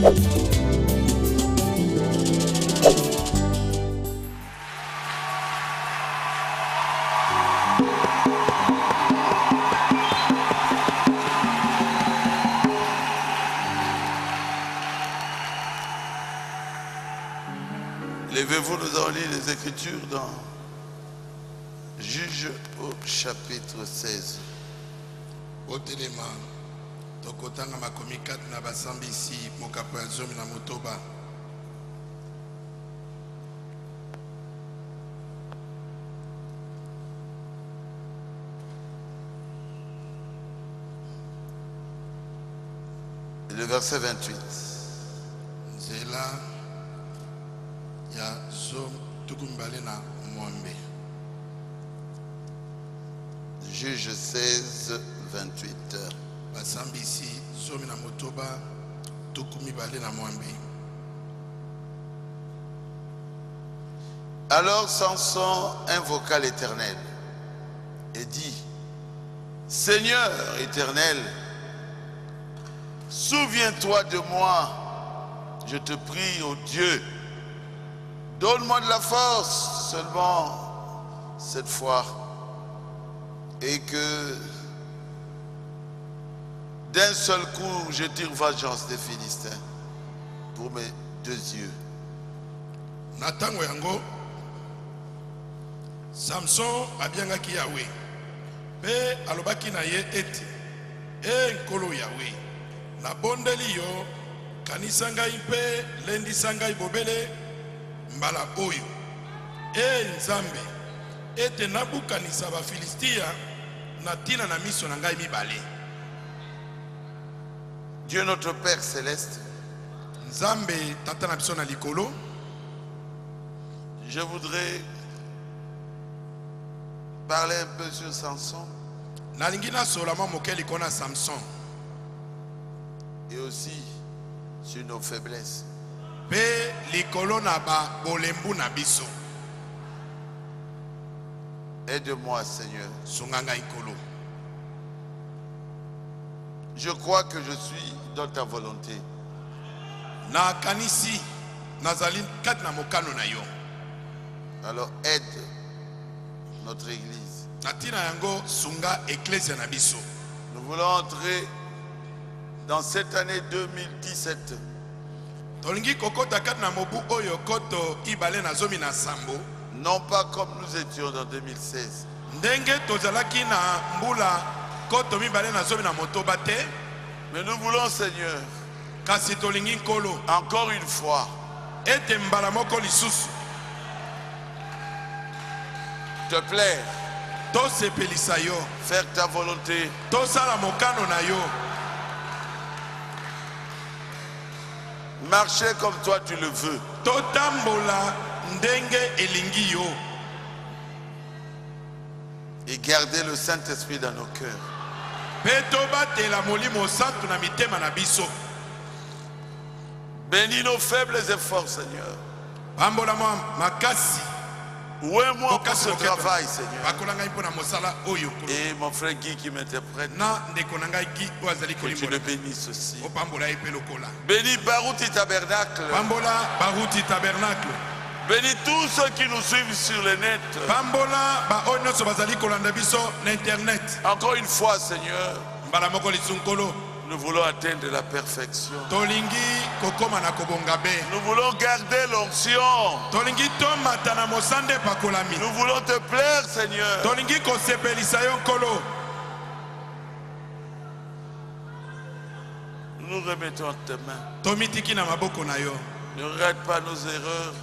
Levez-vous, nous allons lire les Écritures dans Juges au chapitre 16. Otelema tokotanga makomi 4 na basambisi mokapo ya zomi na motoba. Le verset 28. Zela ya zom tukumbale na mwambe. Juge 16, 28. Basambisi zomi na motoba tukumibale na mwambe. Alors Samson invoqua l'Éternel et dit: Seigneur éternel, souviens-toi de moi, je te prie, ô Dieu. Donne-moi de la force seulement cette fois, et que d'un seul coup je tire vengeance des Philistins pour mes deux yeux. Natango yango Samson abiangaki Yahweh pe alobaki na ye ete nkolo Yahweh nabondeli yo kanisa ngai mpe lendisa ngai bobele mbala oyo nzambe ete nabukanisa ba Filistia na tina na miso na ngai mibale. Dieu notre Père céleste, nzambe tata na biso na likolo, je voudrais parler un peu sur Samson nalingi na solama mokeli kona Samson et aussi sur nos faiblesses. Pe likolo na ba bolembu na biso. Aide-moi, Seigneur. Sunganga ikolo. Je crois que je suis dans ta volonté. Na kanisi nazali kat na mokano na yo. Alors aide notre église. Natina yango sunga ecclesia na biso. Nous voulons entrer dans cette année 2017. Tolingi kokota kat na mobu oyo koto ibale na zomi na sambo. Non pas comme nous étions en 2016. Ndenge tozalaki na mbula koto mibale na zomi na motoba te. Mais nous voulons, Seigneur, kasi tolingi nkolo encore une fois ete mbala moko lisusu te plaire, tosepelisa yo, faire ta volonté, tosala mokano na yo, marcher comme toi tu le veux, totambola ndenge elingi yo, et garder le Saint-Esprit dans nos cœurs. Bénis nos faibles efforts, Seigneur. Oué-moi pour ce travail, Seigneur. Et mon frère Guy qui m'interprète, que tu le bénisses aussi. Bénis Barouti Tabernacle. Bénis tous ceux qui nous suivent sur le net. Encore une fois, Seigneur, nous voulons atteindre la perfection. Nous voulons garder l'onction. Nous voulons te plaire, Seigneur. Nous nous remettons en tes mains. Ne regarde pas nos erreurs.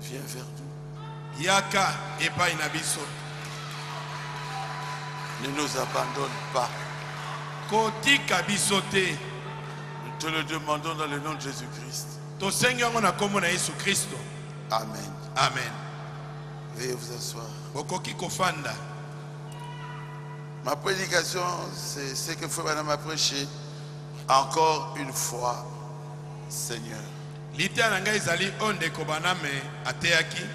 Viens vers nous. Yaka epai na biso. Ne nous abandonne pas. Kotika biso te. Nous te le demandons dans le nom de Jésus-Christ. Tosenga na kombo na Yesu Kristo. Amen. Amen. Veuillez vous asseoir. Bokoki kofanda. Ma prédication, c'est ce que Frère Branham a prêché. Encore une fois, Seigneur. Litia nanga izali onde kobaname ateaki.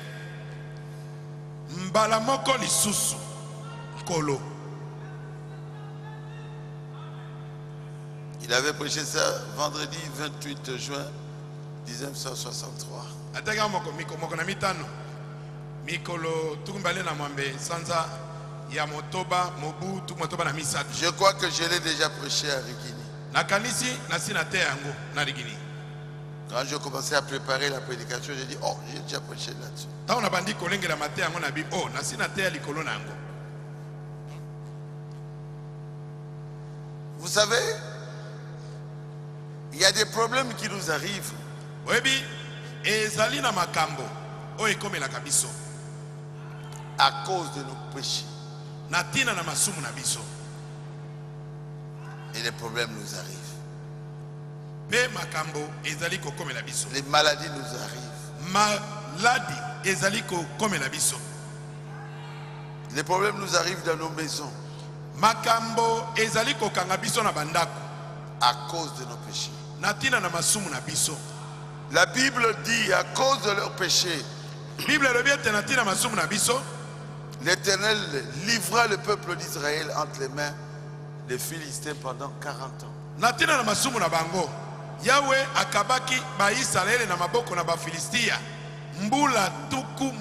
Mbala moko lisusu kolo. Il avait prêché ça vendredi 28 juin 1963. Je crois que je l'ai déjà prêché à Rigini. Quand je commençais à préparer la prédication, j'ai dit, oh, j'ai déjà prêché là-dessus. Vous savez, il y a des problèmes qui nous arrivent. À cause de nos péchés. Et les problèmes nous arrivent. Les maladies nous arrivent. Les problèmes nous arrivent dans nos maisons. À cause de nos péchés. La Bible dit à cause de leurs péchés, l'Éternel livra le peuple d'Israël entre les mains des Philistins pendant 40 ans. Yahweh akabaki ba Israël na maboko na ba Philistia mbula tuku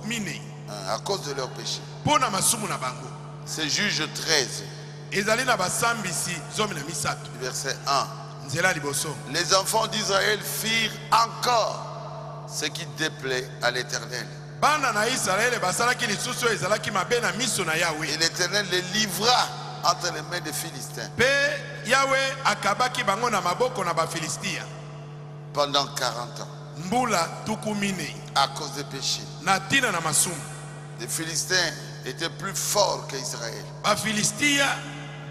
mine à cause de leurs péchés. Pona masumu na bango. C'est Juge 13. Ezali na basambisi zomi na misato. Verset 1. Nzela liboso. Les enfants d'Israël firent encore ce qui déplaît à l'Éternel. Bana na Israël basalaki lisusu ezalaki mabe na miso na Yahweh. Et l'Éternel les livra entre les mains des Philistins. Yahweh akabaki bango na maboko na ba Philistia pendant 40 ans. Mbula tukumine à cause des péchés. Na tina na masumu. Les Philistins étaient plus forts qu'Israël. Ba Philistia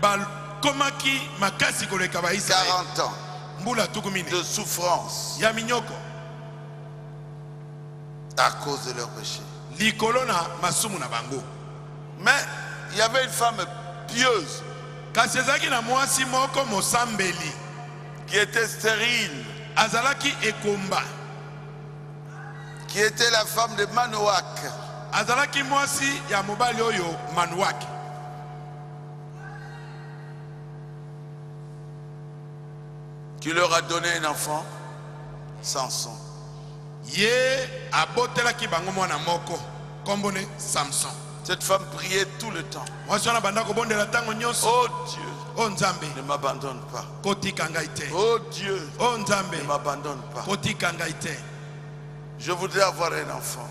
ba komaki makasi koleka ba Israël. 40 ans. Mbula tukumine de souffrance. Ya minyoko. À cause de leurs péchés. Likolo na masumu na bango. Mais il y avait une femme pieuse qui était stérile, qui était la femme de Manoach, qui leur a donné un enfant, Samson. Cette femme priait tout le temps. Oh Dieu, ne m'abandonne pas. Oh Dieu, ne m'abandonne pas. Je voudrais avoir un enfant.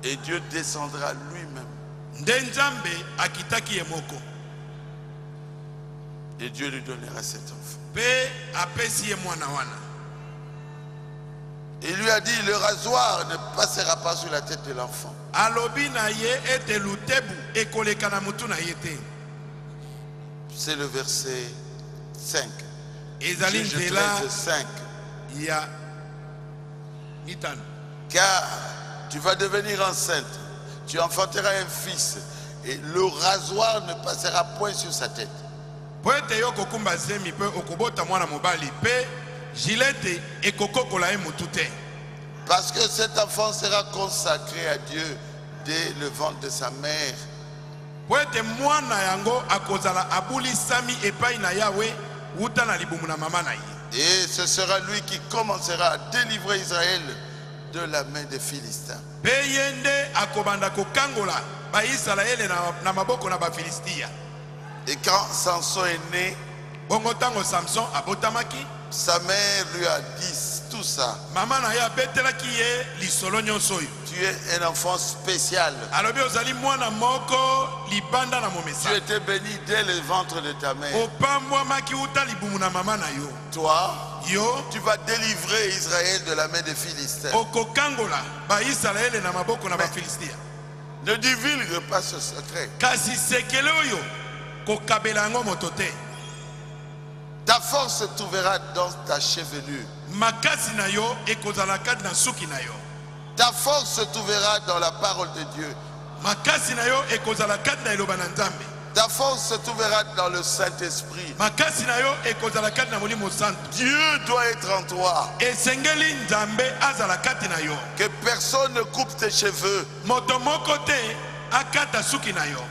Et Dieu descendra lui-même. Et Dieu lui donnera cet enfant. Il lui a dit, le rasoir ne passera pas sur la tête de l'enfant. C'est le verset 5. Juge 13, 5. Car tu vas devenir enceinte, tu enfanteras un fils, et le rasoir ne passera point sur sa tête. Parce que cet enfant sera consacré à Dieu dès le ventre de sa mère. Et ce sera lui qui commencera à délivrer Israël de la main des Philistins. Et quand Samson est né, sa mère lui a dit tout ça. Tu es un enfant spécial. Tu étais béni dès le ventre de ta mère. Toi, tu vas délivrer Israël de la main des Philistins. Ne divulgue pas ce secret. Ta force se trouvera dans ta chevelure. Ta force se trouvera dans la parole de Dieu. Ta force se trouvera dans le Saint-Esprit. Dieu doit être en toi. Que personne ne coupe tes cheveux.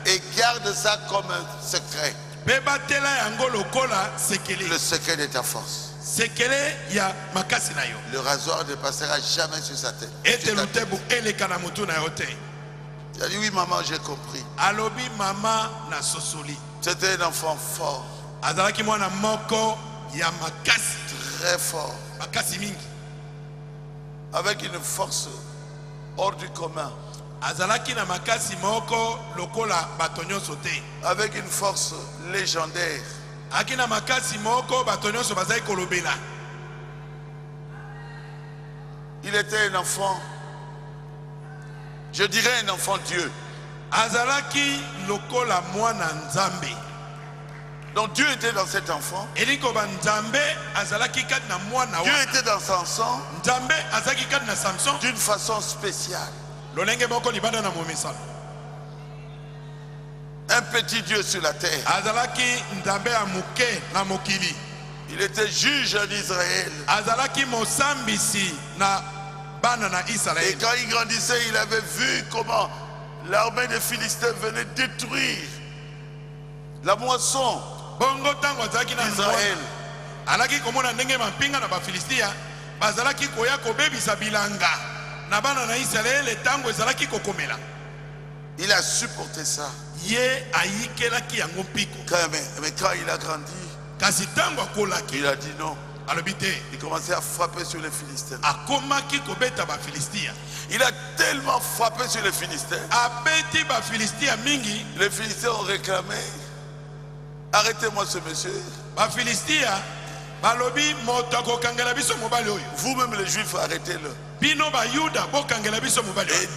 Et garde ça comme un secret. Le secret de ta force. Le rasoir ne passera jamais sur sa tête. Tu as dit oui maman, j'ai compris. C'était un enfant fort. Très fort. Avec une force hors du commun. Avec une force légendaire. Il était un enfant, je dirais un enfant Dieu. Donc Dieu était dans cet enfant. Dieu était dans Samson d'une façon spéciale. Un petit Dieu sur la terre. Il était juge d'Israël. Et quand il grandissait, il avait vu comment l'armée des Philistins venait détruire la moisson d'Israël. Il a supporté ça. Mais quand il a grandi, il a dit non. Il commençait à frapper sur les Philistins. Il a tellement frappé sur les Philistins. Les Philistins ont réclamé: arrêtez-moi ce monsieur. Vous-même les Juifs, arrêtez-le. Et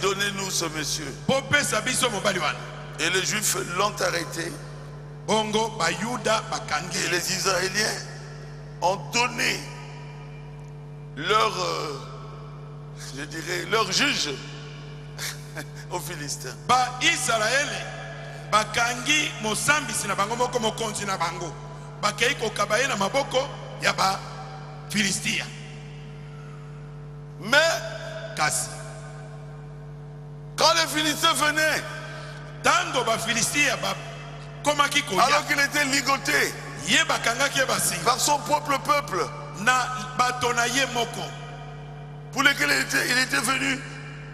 donnez-nous ce monsieur. Et les Juifs l'ont arrêté. Et les Israéliens ont donné leur, je dirais, leur juge aux Philistins. Mais quand les Philistins venaient, alors qu'il était ligoté par son propre peuple, pour lequel il était venu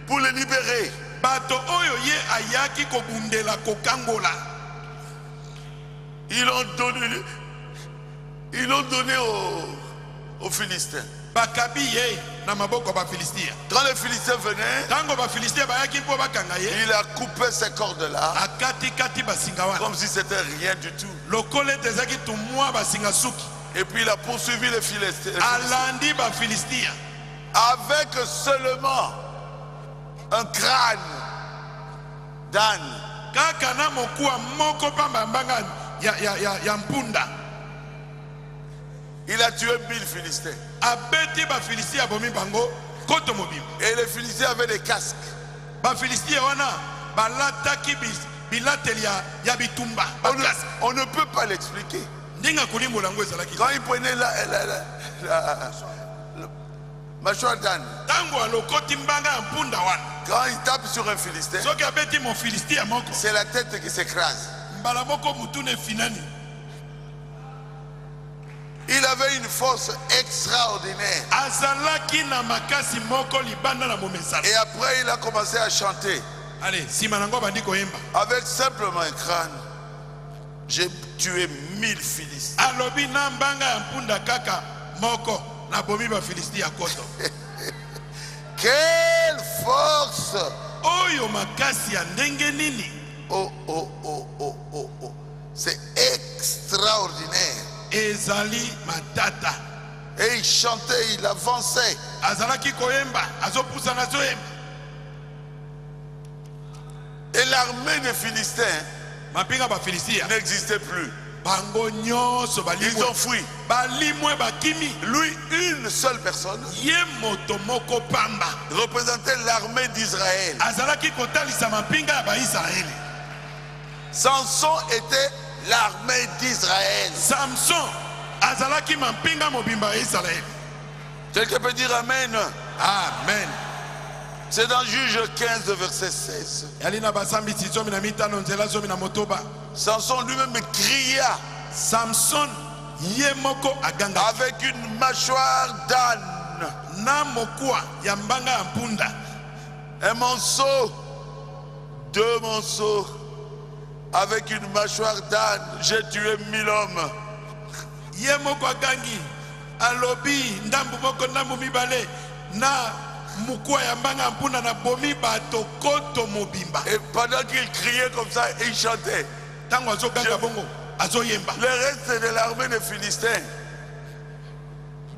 pour les libérer, ils l'ont donné aux Philistins. Quand les Philistins venaient, il a coupé ces cordes-là comme si c'était rien du tout. Et puis il a poursuivi les Philistins avec seulement un crâne d'âne. Il a tué 1000 Philistins. Et les Philistins avaient des casques. On ne peut pas l'expliquer. Quand il prenait la mâchoire d'âne, quand il tape sur un Philistin, c'est la tête qui s'écrase. Il avait une force extraordinaire. Et après il a commencé à chanter. Avec simplement un crâne, j'ai tué 1000 Philistins. Quelle force! Oh, oh, oh, oh, oh, oh. C'est extraordinaire. Et il chantait, il avançait. Et l'armée des Philistins n'existait plus. Ils ont fui. Lui, une seule personne, représentait l'armée d'Israël. Samson était l'armée d'Israël. Quelqu'un peut dire Amen. Amen. C'est dans Juge 15 verset 16. Samson lui-même cria. Samson yemoko aganga. Avec une mâchoire d'âne. Na mokwa yambanga ampunda. Un monceau. 2 monceaux. Avec une mâchoire d'âne, j'ai tué 1000 hommes. Yemoko agangi. Alobi ndambu moko ndambu mibale. Na mukwa yambanga ampunda na bomi bato koto mobimba. Et pendant qu'il criait comme ça, il chantait. Tango azo ganga bongo. Le reste de l'armée des Philistins.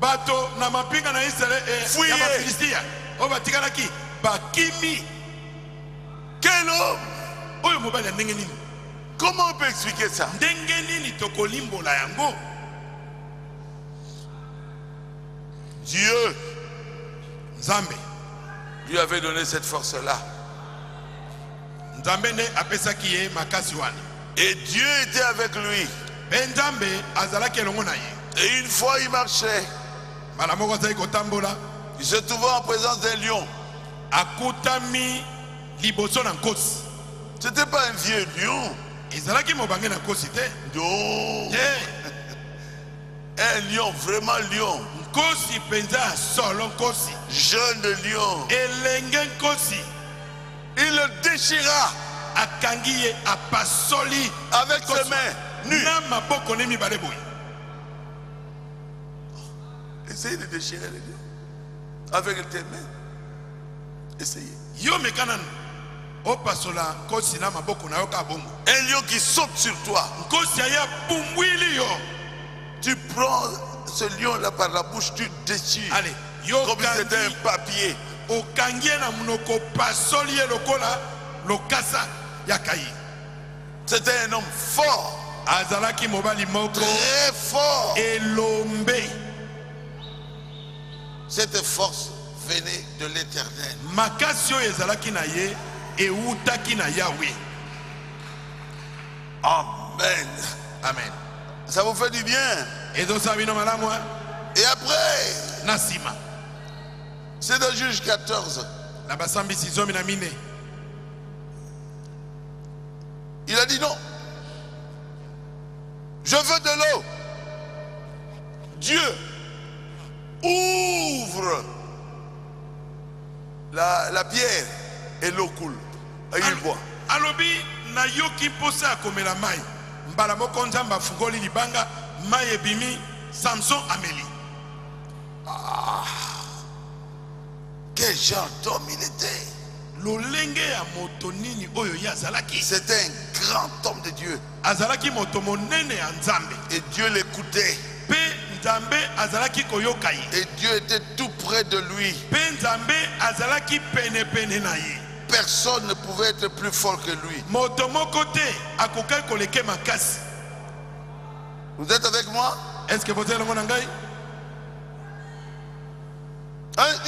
Bato na mapinga na Israël fuyez. Ya Philistia. Oba tikalaki bakimi. Quel homme? Oyo mobali ndenge nini? Comment on peut expliquer ça? Ndenge nini tokolimbola yango? Dieu, Nzambe, lui avait donné cette force-là. Nzambe ne apesaki ye makasi wana. Et Dieu était avec lui. Nzambe azalaki elongo na ye. Et une fois il marchait. Mala moko azali kotambola. Il se trouvait en présence d'un lion. Akutami liboso na nkosi. C'était pas un vieux lion. Ezalaki mobange na nkosi te. Non. Un lion, vraiment lion. Nkosi penza solo nkosi. Jeune lion. Elenge nkosi. Il le déchira. Akangiye apasoli avec ses mains nues. Na maboko ne mibale boy. Essayez de déchirer les lions avec tes mains. Essayez. Yo mekanan. Opasola nkosi na maboko na yo ka bongo. Un lion qui saute sur toi. Nkosi aya pumbwili yo. Tu prends ce lion-là par la bouche, tu déchires. Allez, yo comme si c'était un papier. Okangie na munoko pasoli lokola lokasa yakai. C'était un homme fort. Azalaki mobali moko. Très fort. Elombe. Cette force venait de l'Éternel. Makasio ezalaki na ye eutaki na Yahweh. Amen. Amen. Ça vous fait du bien. Et après, Nasima. C'est dans Juge 14. Il a dit non. Je veux de l'eau. Dieu ouvre la pierre et l'eau coule. Et il boit. Alobi na yoki posa komela mai. Mbala moko nzamba fungoli libanga mai ebimi Samson ameli. Ah, quel genre d'homme il était. Lolenge ya moto nini oyo ya azalaki. C'était un grand homme de Dieu. Azalaki moto monene ya Nzambe. Et Dieu l'écoutait. Pe Nzambe azalaki koyokai. Et Dieu était tout près de lui. Pe Nzambe azalaki pene pene na ye. Personne ne pouvait être plus fort que lui. Vous êtes avec moi? Est-ce que vous êtes avec moi?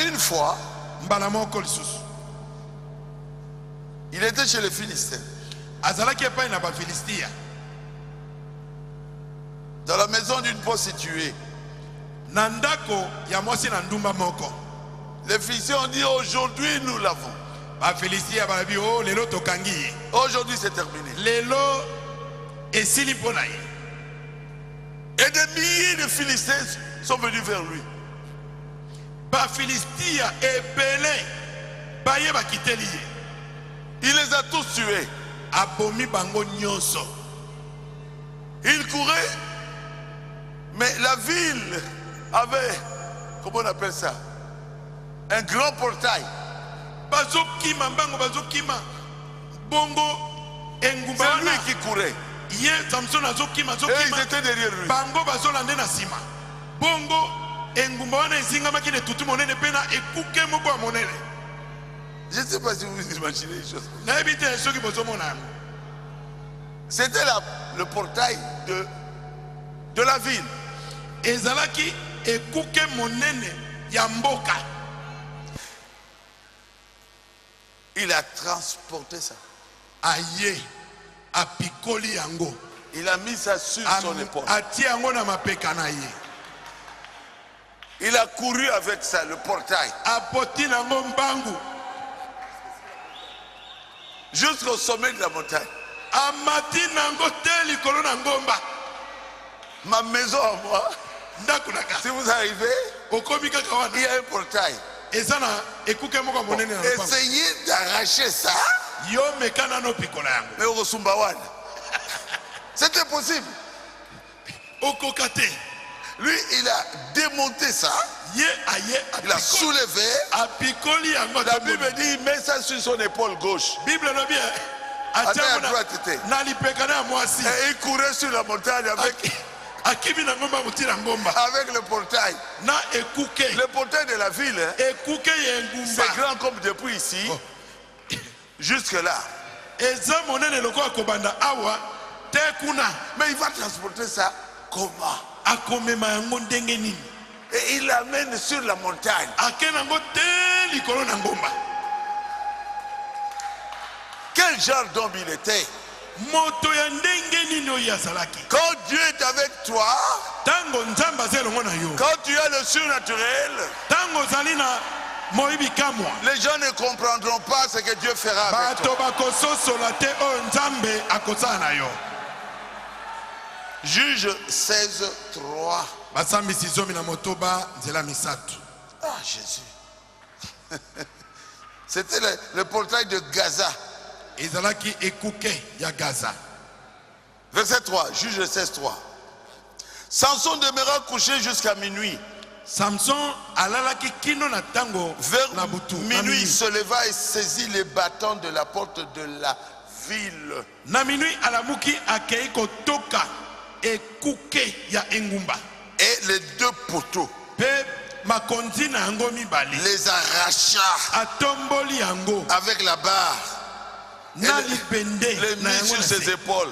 Une fois, il était chez les Philistins. Dans la maison d'une prostituée. Les Philistins ont dit aujourd'hui nous l'avons. Aujourd'hui c'est terminé. Et des milliers de Philistins sont venus vers lui. Il les a tous tués. Il courait, mais la ville avait, comment on appelle ça, un grand portail. C'est lui qui courait. Et ils étaient derrière lui. Je ne sais pas si vous imaginez les choses. C'était le portail de la ville. Il a transporté ça. Il a mis ça sur son épaule. Il a couru avec ça, le portail. Jusqu'au sommet de la montagne. amati nango te likolo na ngomba. Ma maison à moi, si vous arrivez, il y a un portail. Essayez d'arracher ça. Mais au Sumbawan, c'était possible. Lui, il a démonté ça. Il a soulevé. La Bible dit, il met ça sur son épaule gauche. À droite. Et il courait sur la montagne avec le portail. Le portail de la ville, c'est grand comme depuis ici jusque là. Mais il va transporter ça comment? Et il l'amène sur la montagne. Quel genre d'homme il était? Quand Dieu est avec toi, quand tu as le surnaturel, les gens ne comprendront pas ce que Dieu fera avec toi. Juge 16, 3. Ah, Jésus. C'était le portail de Gaza. Verset 3, Juge 16, 3. Samson demeura couché jusqu'à minuit. Vers minuit, il se leva et saisit les bâtons de la porte de la ville. Et les deux poteaux les arracha avec la barre. Les mit sur ses épaules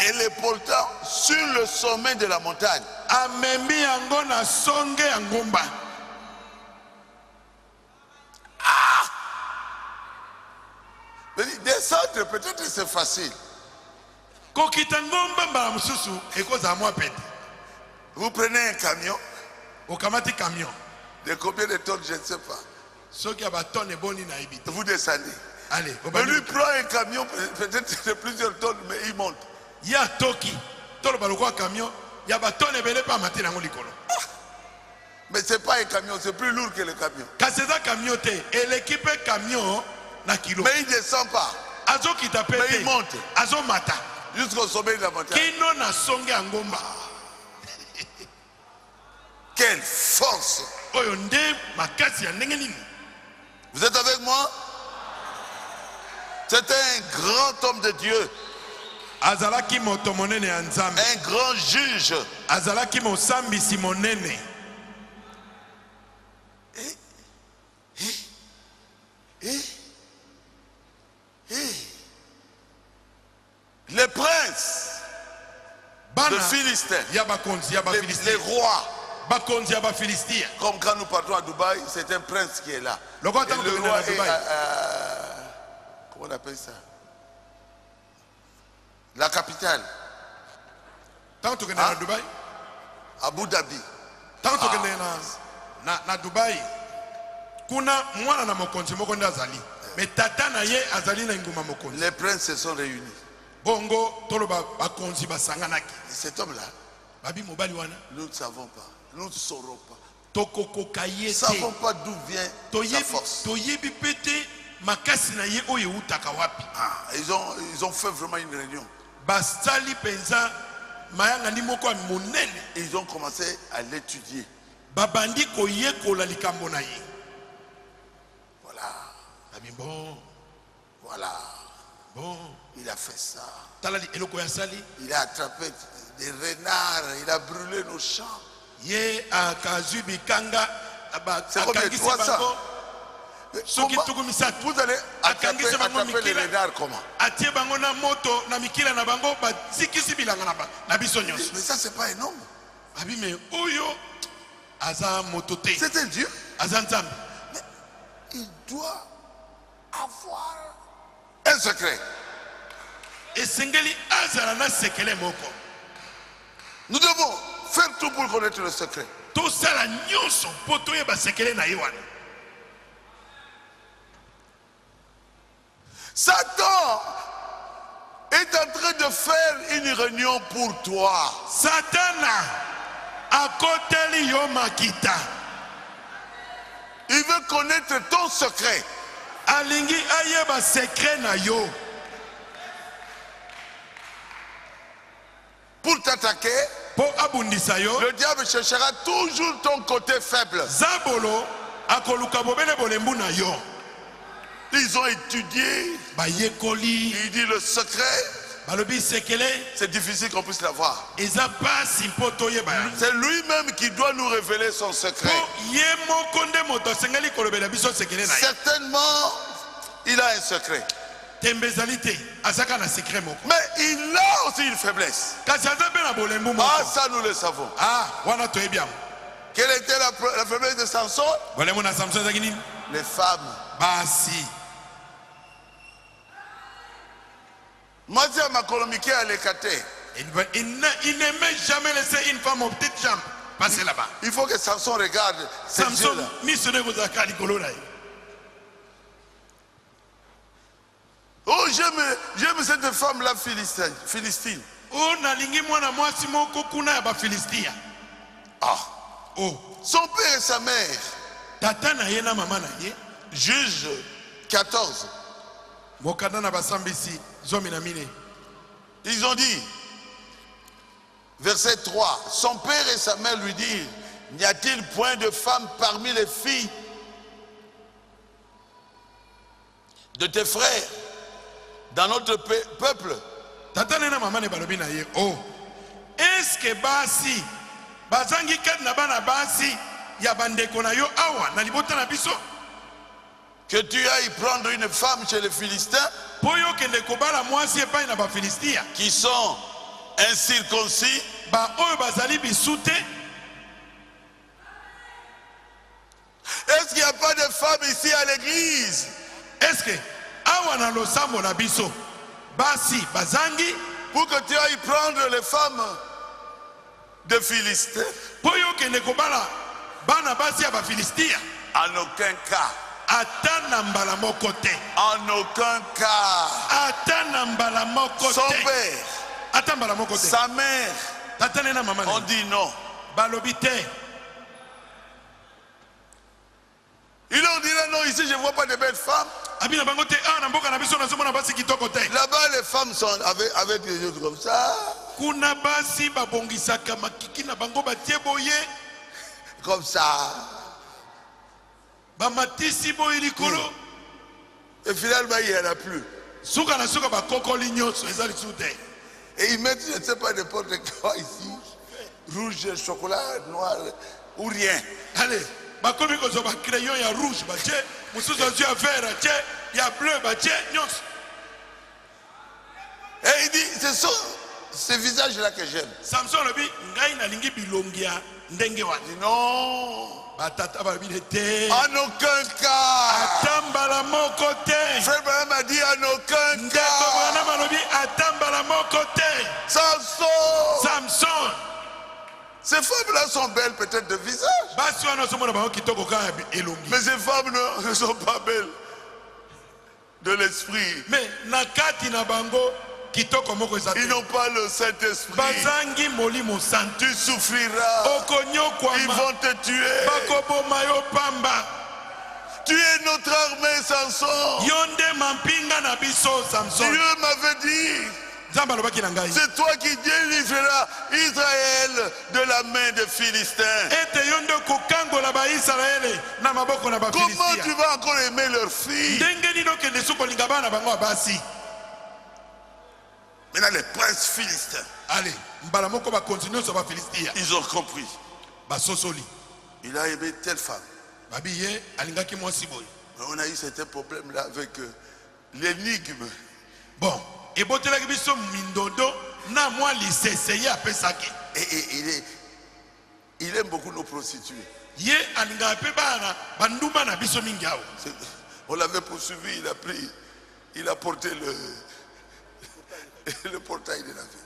et les portant sur le sommet de la montagne. Descendre, peut-être c'est facile. Vous prenez un camion. De combien de tonnes, je ne sais pas. Vous descendez. Mais lui prend un camion, peut-être de plusieurs tonnes, mais il monte. Mais ce n'est pas un camion, c'est plus lourd que le camion. Mais il ne descend pas. Mais il monte jusqu'au sommet de la montagne. Quelle force! Vous êtes avec moi? C'était un grand homme de Dieu. Un grand juge. Les princes de Philistins, les rois. Comme quand nous partons à Dubaï, c'est un prince qui est là. Et le roi est comment on appelle ça? La capitale. Abu Dhabi. Les princes se sont réunis. Cet homme-là, nous ne savons pas. Nous ne saurons pas. Nous ne savons pas d'où vient sa force. Ils ont fait vraiment une réunion. Ils ont commencé à l'étudier. Voilà. Voilà. Il a fait ça. Il a attrapé des renards. Il a brûlé nos champs. C'est comme les 300. Vous allez attraper les renards comment? Mais ça, c'est pas un homme. C'est un Dieu. Mais il doit avoir un secret. Nous devons faire tout pour connaître le secret. Satan est en train de faire une réunion pour toi. Satana akoteli yo makita. Il veut connaître ton secret. Alingi ayeba secret na yo. Pour t'attaquer, le diable cherchera toujours ton côté faible. Ils ont étudié. Il dit le secret. C'est difficile qu'on puisse l'avoir. C'est lui-même qui doit nous révéler son secret. Certainement, il a un secret. Mais il a aussi une faiblesse. Ah, ça nous le savons. Quelle était la faiblesse de Samson? Les femmes. Mazia Makolomike a l'écarté. Il n'aimait jamais laisser une femme aux petites jambes passer là-bas. Il faut que Samson regarde ces yeux-là. Oh, j'aime cette femme-là philistine. Ah. Oh. Son père et sa mère. Juge 14. Ils ont dit, verset 3, son père et sa mère lui dirent, n'y a-t-il point de femme parmi les filles de tes frères dans notre peuple? Est-ce que basi bazangi kat na bana basi ya bandeko na yo awa na libota na biso que tu ailles prendre une femme chez les Philistins poyo kende kobala mwasi epai na ba Philistia qui sont incirconcis ba oyo bazali bisute? Est-ce qu'il n'y a pas de femmes ici à l'église? Est-ce que awa na losambo na biso basi bazangi pour que tu ailles prendre les femmes de Philistins? Poyo kende kobala bana basi ya ba Philistia? En aucun cas. En aucun cas. Son père, sa mère, on dit non. Ils ont dit non, ici je ne vois pas de belles femmes. Là-bas les femmes sont avec les autres comme ça. Comme ça. Et finalement il n'y en a plus. Et ils mettent, je ne sais pas, n'importe quoi ici. Rouge, chocolat, noir ou rien. Allez, crayon, il y a rouge, il y a vert, il y a bleu, et il dit, ce sont ces visages-là que j'aime. Samson il dit non. En aucun cas. Frère Branham a dit en aucun cas. Samson. Ces femmes-là sont belles peut-être de visage. Mais ces femmes ne sont pas belles de l'esprit. Mais ils n'ont pas le Saint-Esprit. Tu souffriras. Ils vont te tuer. Tu es notre armée, Samson. Dieu m'avait dit, c'est toi qui délivreras Israël de la main des Philistins. Comment tu vas encore aimer leurs filles? Maintenant les princes philistins, allez, ils ont compris. Il a aimé telle femme. On a eu certains problèmes là avec l'énigme. Bon, et il aime beaucoup nos prostituées. On l'avait poursuivi, il a porté le portail de la vie.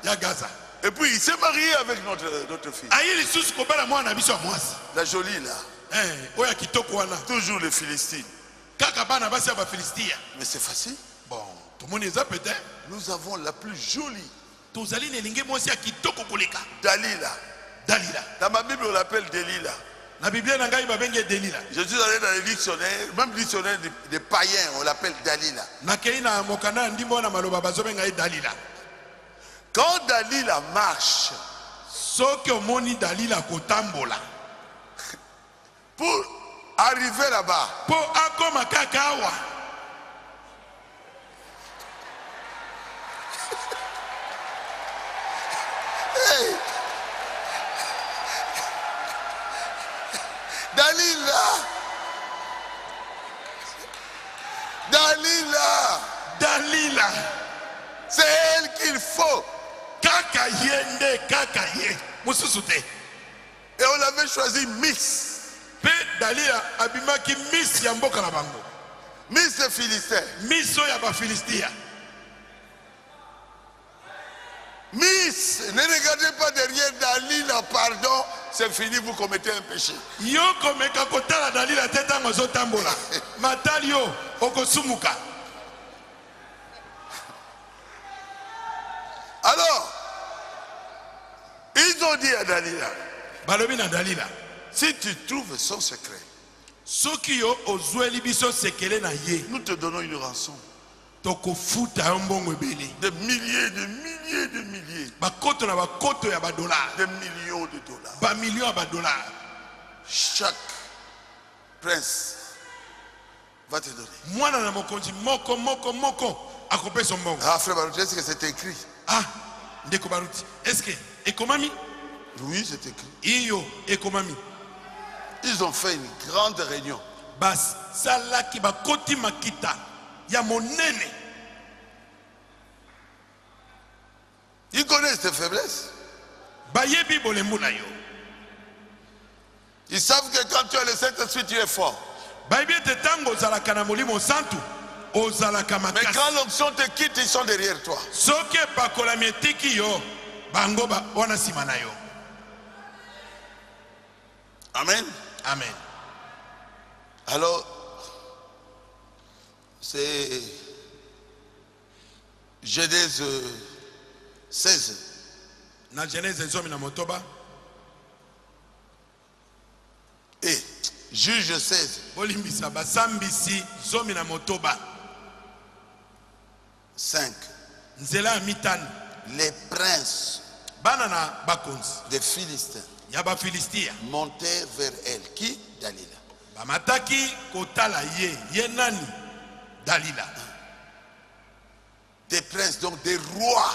À Gaza. Et puis il s'est marié avec notre fille. La jolie là. Toujours les Philistines. Mais c'est facile. Bon, tout le monde est peut-être. Nous avons la plus jolie. Dalila. Dans ma Bible, on l'appelle Delilah. Je suis allé dans les dictionnaires, même le dictionnaire des païens, on l'appelle Dalila. Quand Dalila marche, pour arriver là-bas, hey. Dalila, c'est elle qu'il faut. Et on avait choisi Miss. Miss de Philistin. Miss, ne regardez pas derrière Dalila, pardon, c'est fini, vous commettez un péché. Alors, ils ont dit à Dalila, si tu trouves son secret, nous te donnons une rançon de milliers, de milliers, de milliers, de millions de dollars. Chaque prince va te donner. Ah, frère Baruti, est-ce que c'est écrit? Est-ce que oui, c'est écrit. Ils ont fait une grande réunion. Ils connaissent tes faiblesses. Ils savent que quand tu as le Saint-Esprit, tu es fort. Mais quand l'onction te quitte, ils sont derrière toi. Amen. Amen. Alors, c'est Genèse 16. Na Genèse motoba. Et Juge 16. 5. Les princes des Philistins montaient vers elle. Qui? Dalila. Des princes, donc des rois.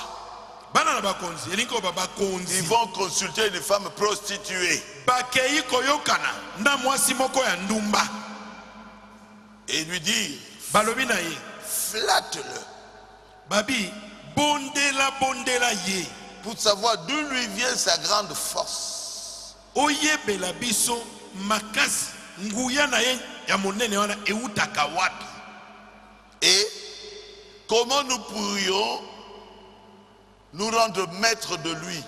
Ils vont consulter une femme prostituée. Et lui dire, flatte-le. Pour savoir d'où lui vient sa grande force. Et comment nous pourrions nous rendre maîtres de lui.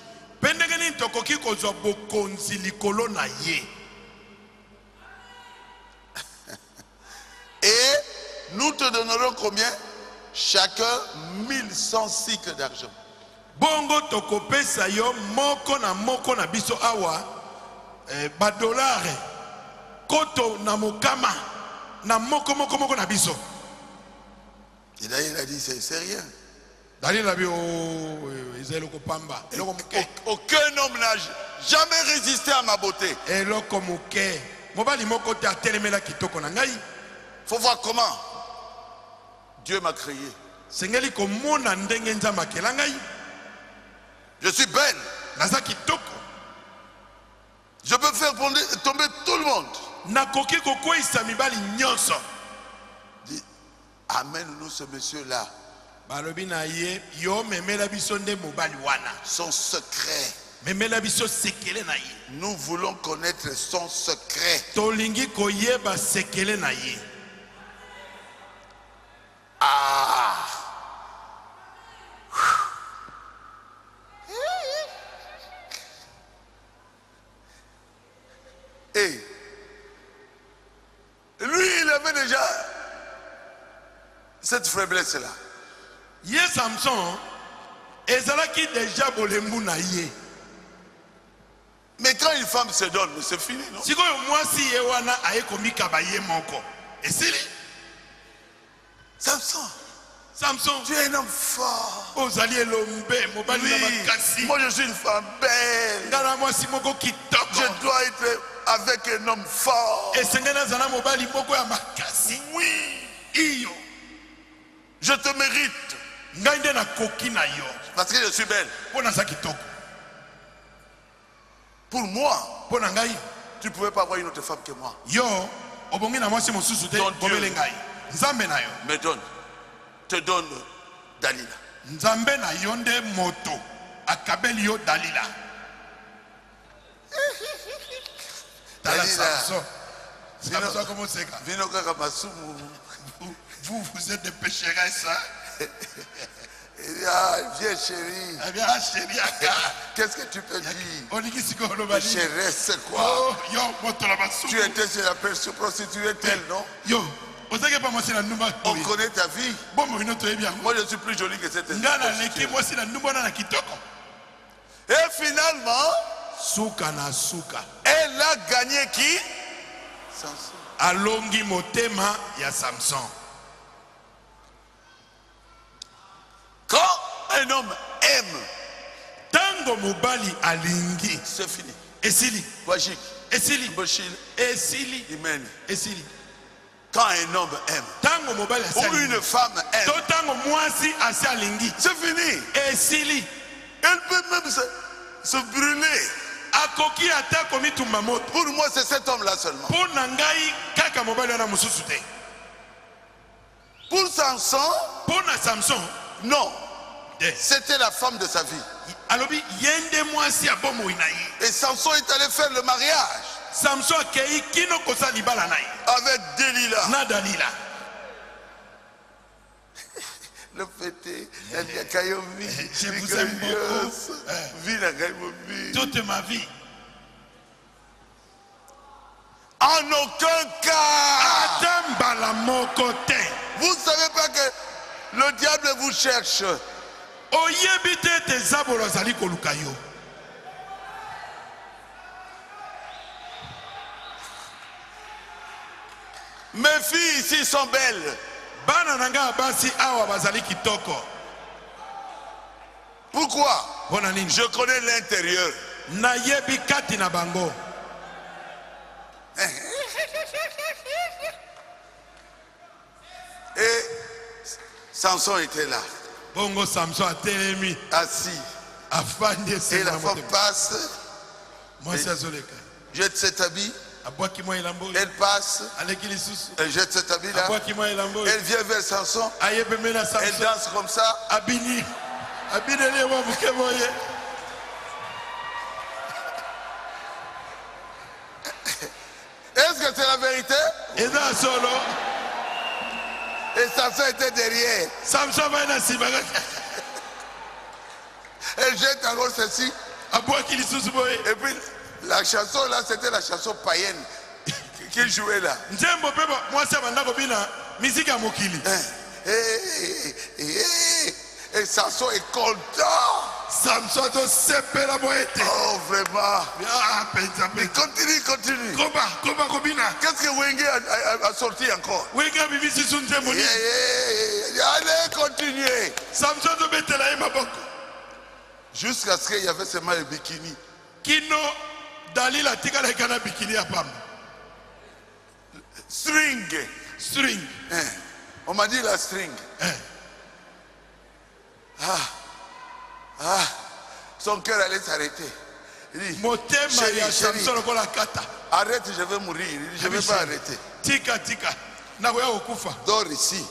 Et nous te donnerons combien? Chacun 1100 cycles d'argent. Bongo tokopesa yo moko na biso awa badolare koto na mokama na moko na biso. Et d'ailleurs il a dit c'est rien. Aucun homme n'a jamais résisté à ma beauté. Faut voir comment Dieu m'a créé. Je suis belle. Je peux faire tomber tout le monde. Dis, amène-nous ce monsieur-là. Son secret. Nous voulons connaître son secret. Ah. Et déjà cette faiblesse-là. Yé Samson, ezalaki déjà bolembu na ye. Mais quand une femme se donne, c'est fini, non? Si moi si yewana aye komika ba ye moko. Et c'est lui. Samson, tu es un homme fort. Oui, moi je suis une femme belle. Je dois être avec un homme fort. Oui, je te mérite. Parce que je suis belle. Pour moi, tu ne pouvais pas avoir une autre femme que moi. Donc Dieu me donne, te donne Dalila. Nzambe na yonde moto akabeli yo Dalila. Dalila. Samson comment c'est ça? Vous êtes des pécheresses. Viens chérie. Qu'est-ce que tu peux dire? Pécheresse c'est quoi? Tu étais chez la prostituée telle, non? On connaît ta vie. Moi je suis plus jolie que cette prostituée. Et finalement, elle a gagné qui? Samson. Alongi motema ya Samson. Quand un homme aime, tango mobali alingi, c'est fini. Esili. Wajik. Esili. Boshil. Esili. Amen. Esili. Quand un homme aime, tango mobali ou une femme aime, to tango mwasi asi alingi, c'est fini. Esili. Elle peut même se brûler. Akoki ata komi tumbamoto. Pour moi, c'est cet homme-là seulement. Pour nangai kaka mobali wana mususu te. Pour Samson, pour na Samson, non. C'était la femme de sa vie. Alobi yende mwasi abomo inayi. Et Samson est allé faire le mariage. Samson kei kino kosa libala nayi. Avec Dalila. Na Dalila. Le fêté, je vous aime beaucoup. Toute ma vie. En aucun cas. Vous ne savez pas que le diable vous cherche. Mes filles ici sont belles. Pourquoi? Je connais l'intérieur. Et Samson était là. Bongo Samson a télémi. Assis. Et la femme passe. Jette cet habit. Elle passe. Elle jette cet habit là. Elle vient vers Samson. Elle danse comme ça. Est-ce que c'est la vérité? Et Samson était derrière. Elle jette encore ceci. Et puis la chanson là, c'était la chanson païenne qu'il jouait là. Et Samson est content. Oh vraiment. Mais continue. Qu'est-ce que Wenge a sorti encore? Allez, continuez. Jusqu'à ce qu'il y avait seulement le bikini. String. On m'a dit la string. Son cœur allait s'arrêter. Il dit, chérie, arrête, je vais mourir. Il dit, je ne vais pas arrêter. Dors ici.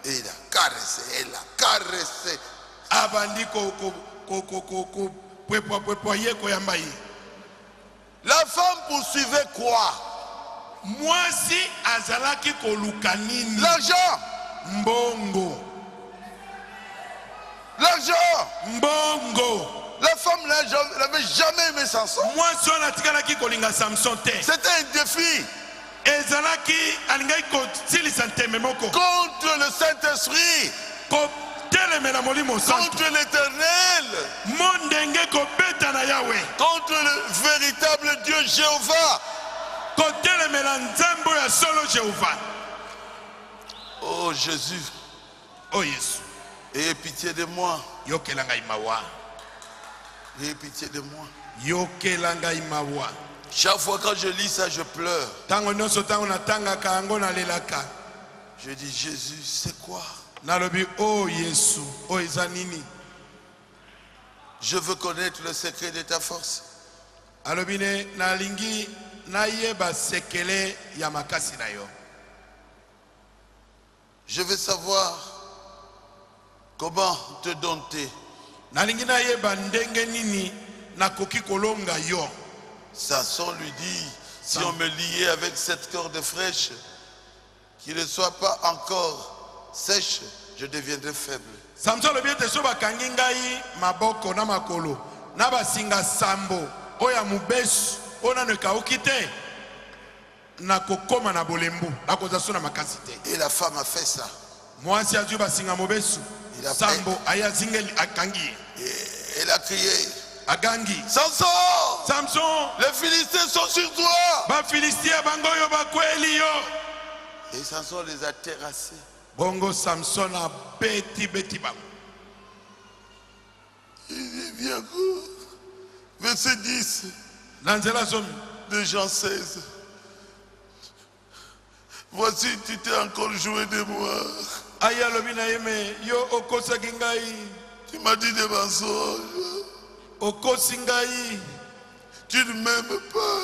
Et il a caressé, elle a caressé. La femme poursuivait quoi? L'argent. Mbongo. L'argent. Mbongo. La femme-là n'avait jamais aimé Samson. C'était un défi. Contre le Saint-Esprit. Contre l'Éternel. Contre le véritable Dieu Jéhovah. Oh Jésus. Oh Jésus. Ayez pitié de moi. Ayez pitié de moi. Chaque fois quand je lis ça, je pleure. Je dis Jésus, c'est quoi? Je veux connaître le secret de ta force. Je veux savoir comment te dompter. Samson lui dit, si on me liait avec cette corde fraîche, qu'il ne soit pas encore sèche, je deviendrai faible. Samson le bien te soba kangingai maboko na makolo na basinga sambo oya mubesu ona ne kaukite na kokoma na bolembu akoza sona makasite. Et la femme a fait ça. Moi si aju basinga mubesu sambo aya zingeli akangi. Elle a crié. Agangi. Samson! Samson! Les Philistins sont sur toi! Ba Philistia bangoyo ba kweli yo. Et Samson les a terrassés. Bongo Samson a beti bango. Il dit bien verset 10 de Jean 16. Voici, tu t'es encore joué de moi. Tu m'as dit des mensonges. Tu ne m'aimes pas.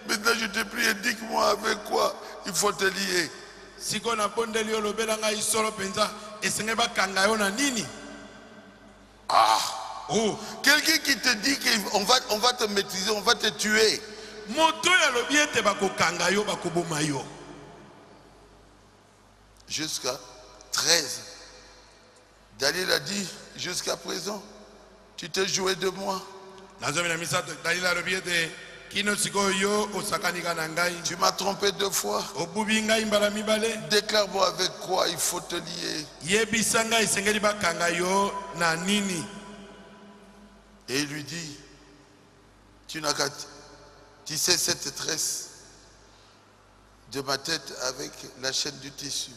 Maintenant je te prie et dis-moi avec quoi il faut te lier. Ah, oh. Quelqu'un qui te dit qu'on va te maîtriser, on va te tuer. Jusqu'à 13. Daniel a dit, jusqu'à présent, tu t'es joué de moi. Tu m'as trompé 2 fois. Déclare-moi avec quoi il faut te lier. Et il lui dit, tu n'as qu'à tisser cette tresse de ma tête avec la chaîne du tissu.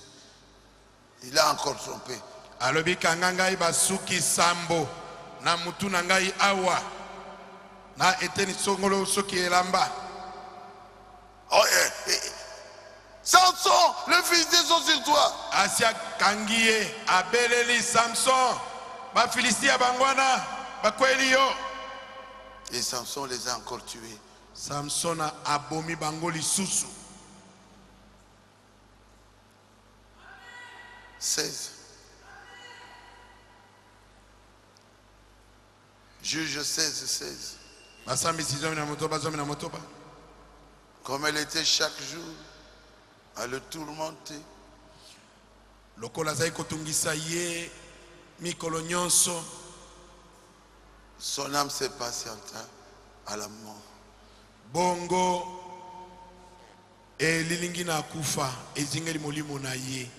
Il a encore trompé. Oh, Samson, les Philistins sont sur toi. Et Samson les a encore tués. Samson a abomi bangoli susu. 16. Juge 16. Comme elle était chaque jour à le tourmenter. Son âme s'est patienta à la mort. Bongo lilingina kufa ezingeli molimo na ye.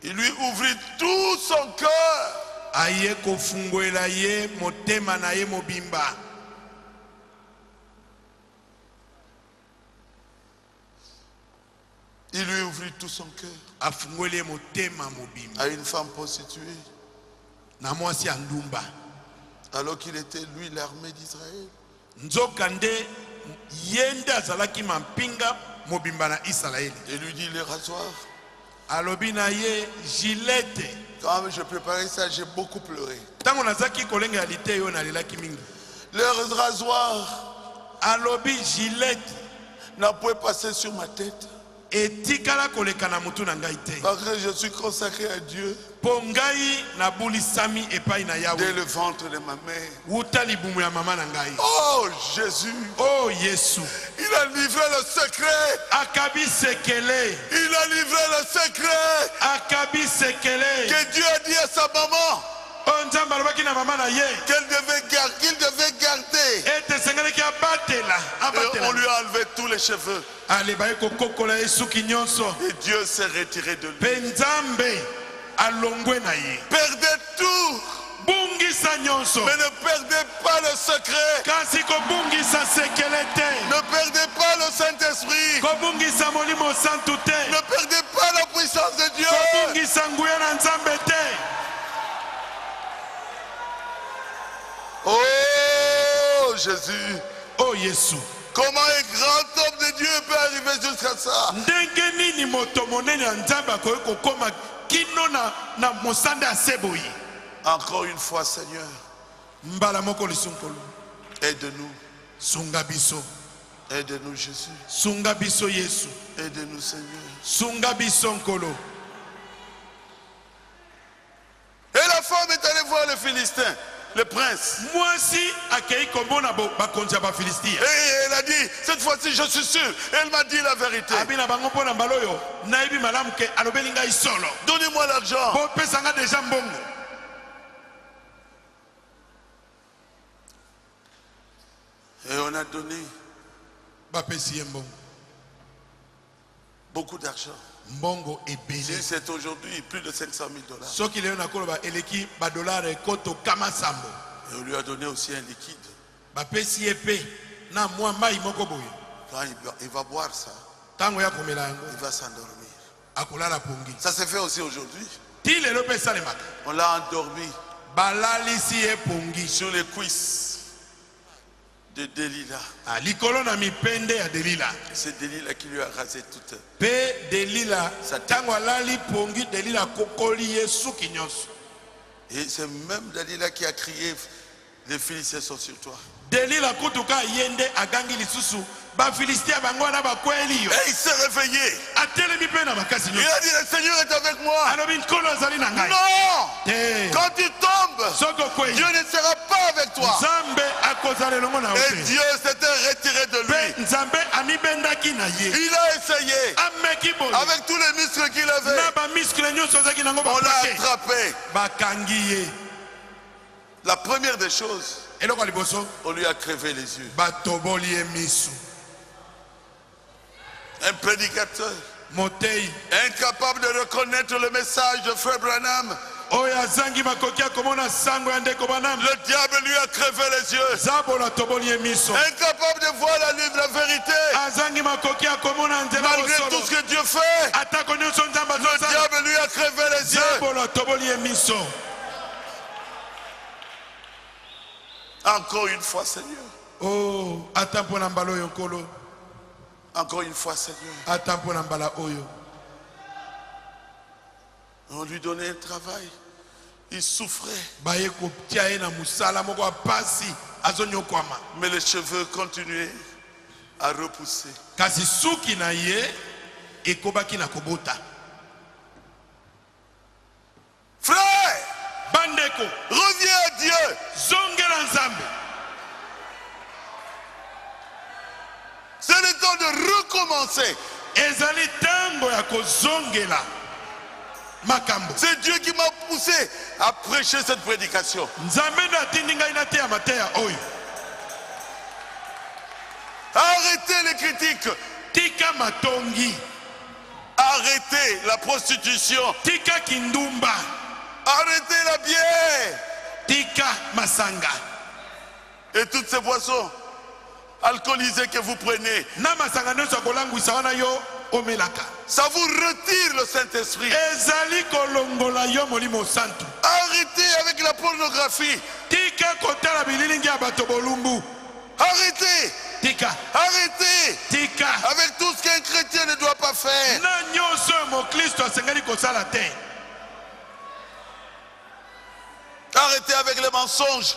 Il lui ouvrit tout son cœur. Aye kofungwela ye motema na ye mobimba. Il lui ouvrit tout son cœur. Afungwele motema mobimba. À une femme prostituée. Na mwasi andumba. Alors qu'il était lui l'armée d'Israël. Nzokande yenda zalaki mampinga mobimba na Israël. Et lui dit les rasoirs. Alobina ye gilette. Quand je préparais ça, j'ai beaucoup pleuré. Les rasoirs. Alobi gilette. N'a pas passé sur ma tête. Parce que je suis consacré à Dieu. Dès le ventre de ma mère. Oh Jésus. Oh Jésus. Il a livré le secret. Il a livré le secret. Que Dieu a dit à sa maman. qu'il devait garder. Et on lui a enlevé tous les cheveux. Et Dieu s'est retiré de lui. Perdez tout. Mais ne perdez pas le secret. Ne perdez pas le Saint-Esprit. Ne perdez pas la puissance de Dieu. Oh Jésus. Oh Jésus. Comment un grand homme de Dieu peut arriver jusqu'à ça? Encore une fois, Seigneur, aide-nous. Aide-nous, Jésus. Aide-nous, Seigneur. Et la femme est allée voir le Philistin, le prince. Et elle a dit, cette fois-ci, je suis sûr. Elle m'a dit la vérité. Donnez-moi l'argent. Et on a donné beaucoup d'argent. Si c'est aujourd'hui plus de 500 000 $. Et on lui a donné aussi un liquide. Quand il va boire ça, il va s'endormir. Ça s'est fait aussi aujourd'hui. On l'a endormi sur les cuisses de Delilah. C'est Delilah qui lui a rasé toute sa tête. Et c'est même Delilah qui a crié, les Philistins sont sur toi. Et il s'est réveillé. Il a dit, le Seigneur est avec moi. Non. Quand tu tombes, Dieu ne sera pas avec toi. Et Dieu s'était retiré de lui. Il a essayé. Avec tous les muscles qu'il avait. On l'a attrapé. La première des choses, on lui a crevé les yeux. Un prédicateur incapable de reconnaître le message de Frère Branham. Le diable lui a crevé les yeux. Incapable de voir la vérité. Malgré tout ce que Dieu fait, le diable lui a crevé les yeux. Encore une fois, Seigneur. Encore une fois, Seigneur. On lui donnait un travail. Il souffrait. Mais les cheveux continuaient à repousser. Frère, reviens à Dieu. C'est le temps de recommencer. C'est Dieu qui m'a poussé à prêcher cette prédication. Arrêtez les critiques. Arrêtez la prostitution. Arrêtez la bière. Et toutes ces boissons alcoolisées que vous prenez. Ça vous retire le Saint-Esprit. Arrêtez avec la pornographie. Arrêtez. Arrêtez avec tout ce qu'un chrétien ne doit pas faire. Arrêtez avec les mensonges.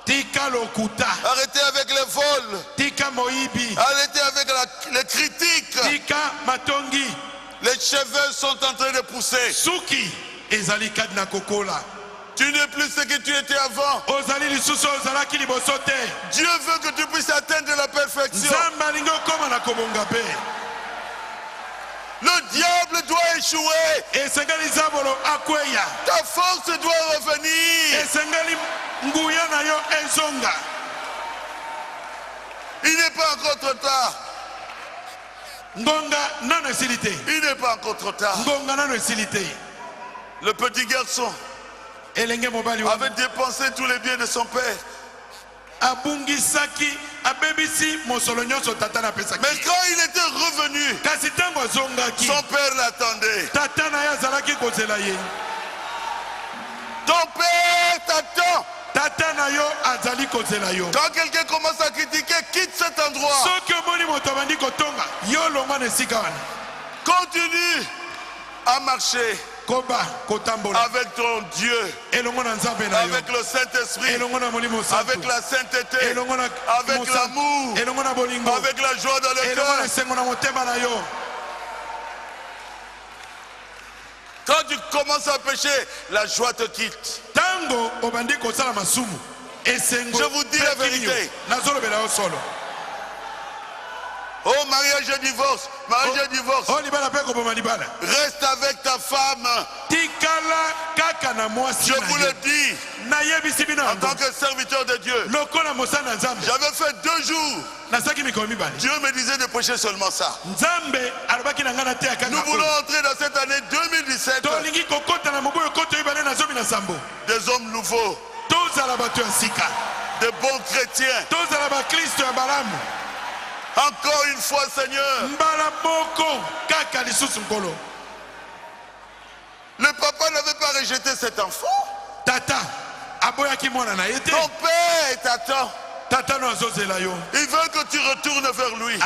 Arrêtez avec les vols. Arrêtez avec les critiques. Les cheveux sont en train de pousser. Tu n'es plus ce que tu étais avant. Dieu veut que tu puisses atteindre la perfection. Le diable doit échouer. Ta force doit revenir. Il n'est pas encore trop tard. Il n'est pas encore trop tard. Le petit garçon avait dépensé tous les biens de son père. Mais quand il était revenu, son père l'attendait. Ton père t'attend. Quand quelqu'un commence à critiquer, quitte cet endroit. Continue à marcher avec ton Dieu, avec le Saint-Esprit, avec la sainteté, avec l'amour, avec la joie dans le cœur. Quand tu commences à pécher, la joie te quitte. Je vous dis la vérité. Oh, mariage et divorce, mariage et divorce. Reste avec ta femme. Je vous le dis, en tant que serviteur de Dieu, j'avais fait 2 jours. Dieu me disait de prêcher seulement ça. Nous voulons entrer dans cette année 2017 des hommes nouveaux, de bons chrétiens. Encore une fois, Seigneur. Le papa n'avait pas rejeté cet enfant. Ton père t'attend. Il veut que tu retournes vers lui.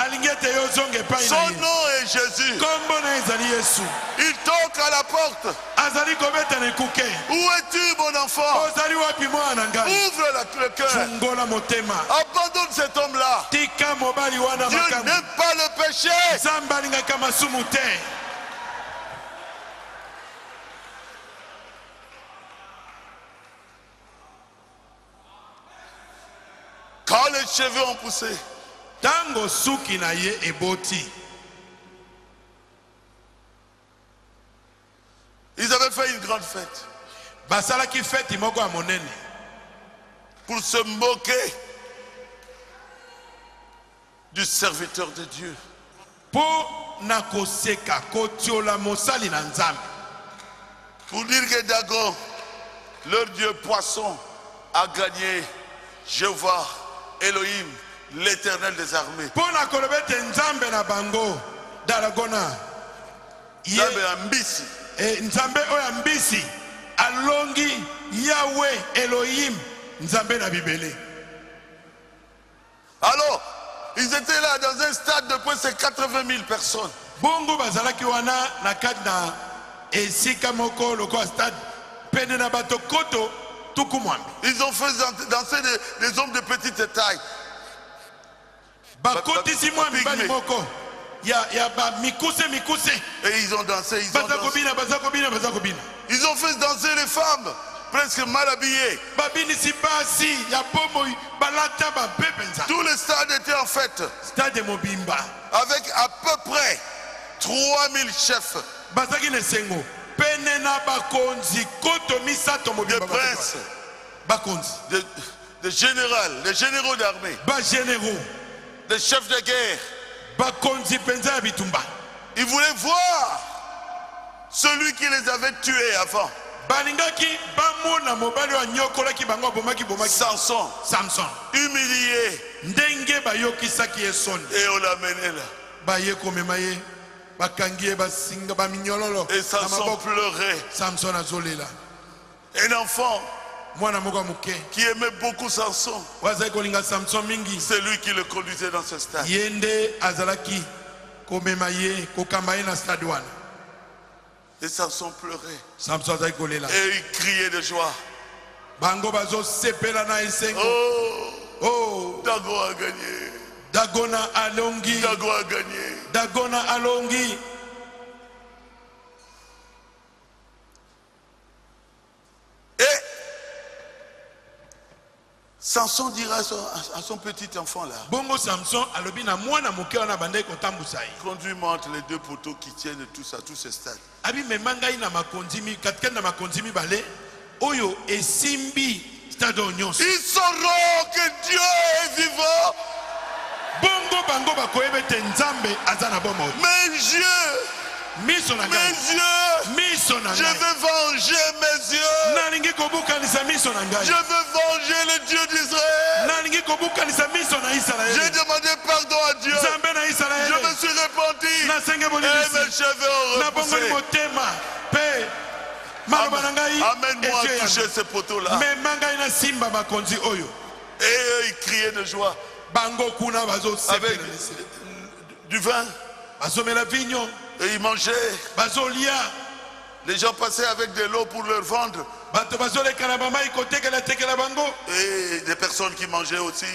Son nom est Jésus. Il toque à la porte. Où es-tu, mon enfant? Ouvre le cœur. Abandonne cet homme-là. Dieu n'aime pas le péché. Quand les cheveux ont poussé, ils avaient fait une grande fête pour se moquer du serviteur de Dieu. Pour dire que Dagon, leur dieu poisson, a gagné Jéhovah, Elohim, l'éternel des armées. Nzambe oyambisi alongi Yahweh Elohim Nzambe na bibele. Alors, ils étaient là dans un stade de presque 80 000 personnes. Bongo bazalaki wana na kati na esika moko loko stade pene na bato koto tukumwambi. Ils ont fait danser des hommes de petite taille. Bakotisi mwambi bali moko. Et ils ont dansé, ils ont fait danser les femmes, presque mal habillées. Tout le stade était en fête, avec à peu près 3000 chefs, de princes, de généraux, de généraux d'armée, de chefs de guerre. Ils voulaient voir celui qui les avait tués avant. Samson, humilié. Et on l'a mené là. Et Samson pleurait. Un enfant qui aimait beaucoup Samson, c'est lui qui le conduisait dans ce stade. Et Samson pleurait. Et il criait de joie. Oh, Dagon a gagné. Dagona alongi. Dagon a gagné. Dagona alongi. Samson dira à son petit enfant là. Bongo Samson alobina mwana moke wana bandai kotambusai. Conduis-moi entre les deux poteaux qui tiennent tout ça, tous ces stades. Abi memanga ina makonzimi katika na makonzimi bale oyo esimbi stade nyonso. Ils sauront que Dieu est vivant. Bongo bango bakoyebe te nzambe azana bomo. Mes yeux, je veux venger mes yeux. Je veux venger le Dieu d'Israël. J'ai demandé pardon à Dieu. Je me suis repenti. Et mes cheveux ont repoussé. Amène-moi à toucher ce poteau-là. Et eux, ils criaient de joie. Avec du vin. Et ils mangeaient. Les gens passaient avec de l'eau pour leur vendre. Et des personnes qui mangeaient aussi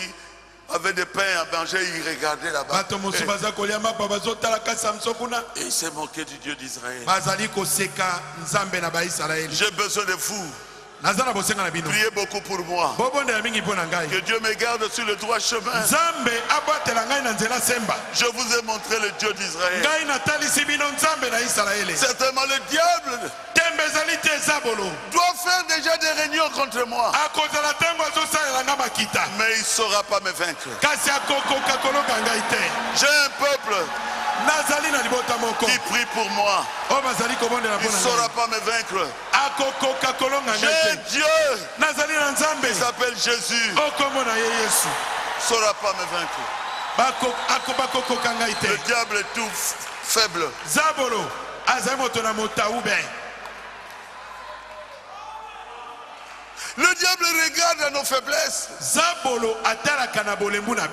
avaient des pains à manger, ils regardaient là-bas. Et ils s'est moqué du Dieu d'Israël. J'ai besoin de vous. Priez beaucoup pour moi. Que Dieu me garde sur le droit chemin. Je vous ai montré le Dieu d'Israël. Certainement le diable doit faire déjà des réunions contre moi. Mais il ne saura pas me vaincre. J'ai un peuple qui prie pour moi. Il ne saura pas me vaincre. J'ai Dieu qui s'appelle Jésus. Il ne saura pas me vaincre. Le diable est tout faible. Le diable regarde à nos faiblesses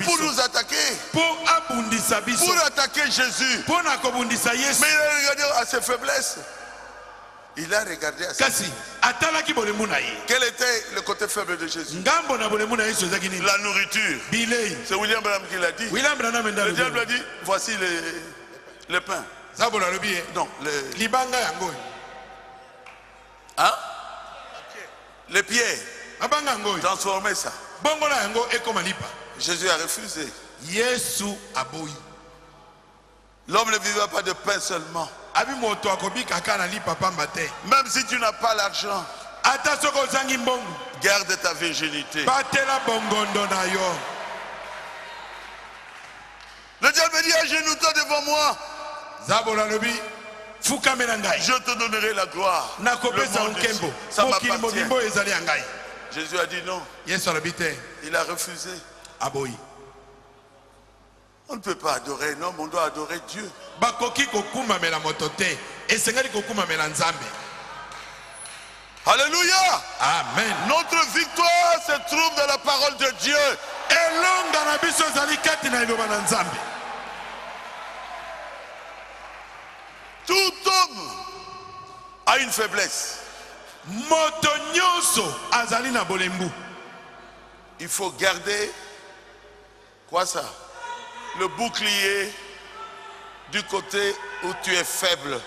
pour nous attaquer, pour attaquer Jésus. Mais il a regardé à ses faiblesses. Il a regardé à ses faiblesses. Quel était le côté faible de Jésus? La nourriture. C'est William Branham qui l'a dit. Le diable a dit, voici le pain. Non, hein? Les pierres. Transformer ça. Jésus a refusé. L'homme ne vivra pas de pain seulement. Même si tu n'as pas l'argent, garde ta virginité. Le diable me dit, agenouille-toi devant moi. Je te donnerai la gloire. Ça m'appartient. Jésus a dit non. Il a refusé. On ne peut pas adorer un homme, on doit adorer Dieu. Alléluia. Amen. Notre victoire se trouve dans la parole de Dieu. Tout homme a une faiblesse. Il faut garder quoi ça? Le bouclier du côté où tu es faible.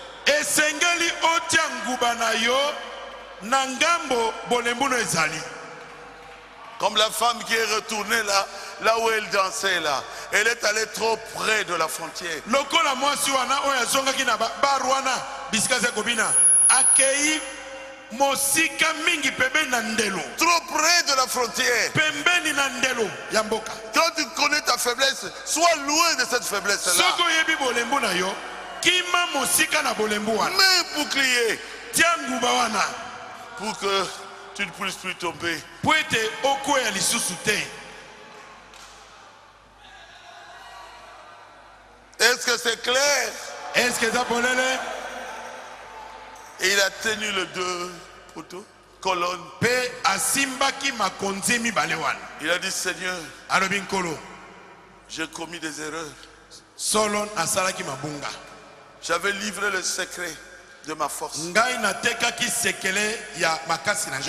Comme la femme qui est retournée là où elle dansait là. Elle est allée trop près de la frontière. Trop près de la frontière. Quand tu connais ta faiblesse, sois loin de cette faiblesse-là. Mets un bouclier pour que tu ne puisses plus tomber. Est-ce que c'est clair? Et il a tenu le deux poteaux, colonnes. Il a dit, Seigneur, j'ai commis des erreurs. J'avais livré le secret de ma force. Je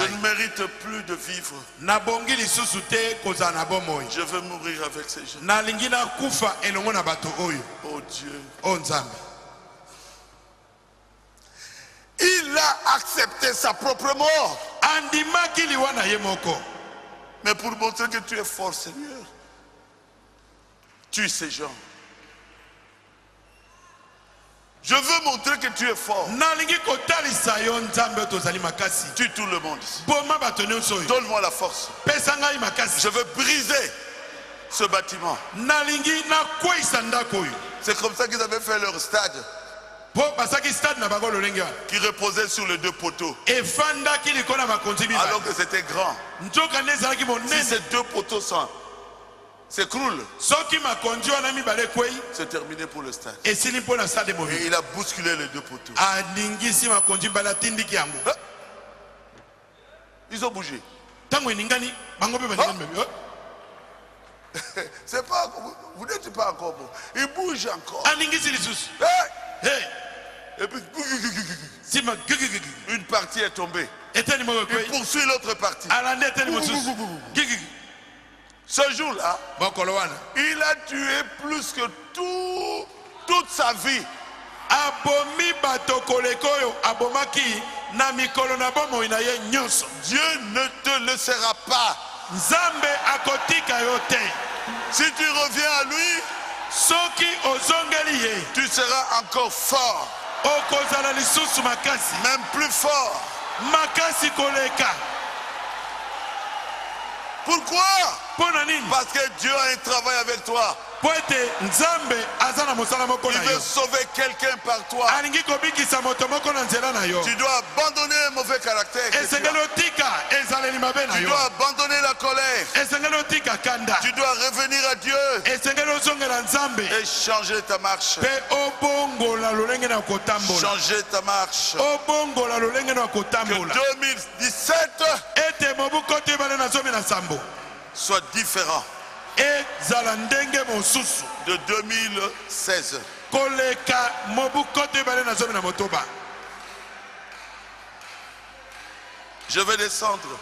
ne mérite plus de vivre. Je veux mourir avec ces gens. Oh Dieu. Il a accepté sa propre mort. Mais pour montrer que tu es fort, Seigneur, tue ces gens. Je veux montrer que tu es fort. Tue tout le monde. Donne-moi la force. Je veux briser ce bâtiment. C'est comme ça qu'ils avaient fait leur stade, qui reposait sur les deux poteaux, alors que c'était grand. Si ces deux poteaux s'écroulent, c'est terminé pour le stade. Et il a bousculé les deux poteaux. Ils ont bougé. C'est pas, vous n'êtes pas encore bon. Ils bougent encore. Et puis une partie est tombée. Il poursuit l'autre partie. Ce jour-là, il a tué plus que toute sa vie. Dieu ne te laissera pas. Si tu reviens à lui, tu seras encore fort, même plus fort. Pourquoi? Parce que Dieu a un travail avec toi. Il veut sauver quelqu'un par toi. Tu dois abandonner un mauvais caractère. Tu dois abandonner la colère. Tu dois revenir à Dieu et changer ta marche. Changer ta marche. Que 2017 soit différent de 2016. Je vais descendre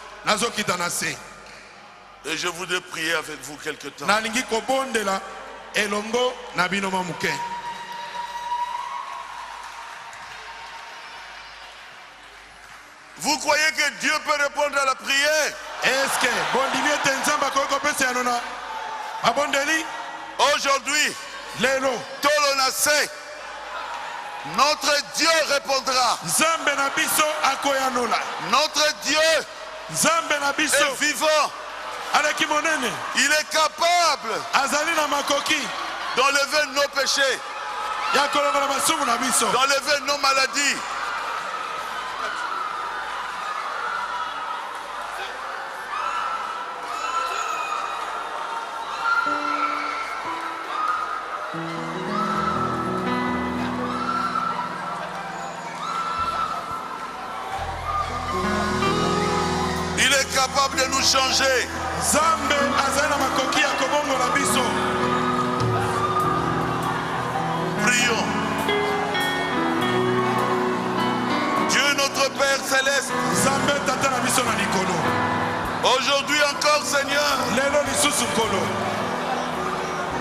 et je voudrais prier avec vous quelque temps. Vous croyez que Dieu peut répondre à la prière? Aujourd'hui, Tolonase, notre Dieu répondra. Notre Dieu est vivant. Il est capable d'enlever nos péchés, d'enlever nos maladies. Capable de nous changer. Prions. Dieu notre Père céleste, aujourd'hui encore, Seigneur,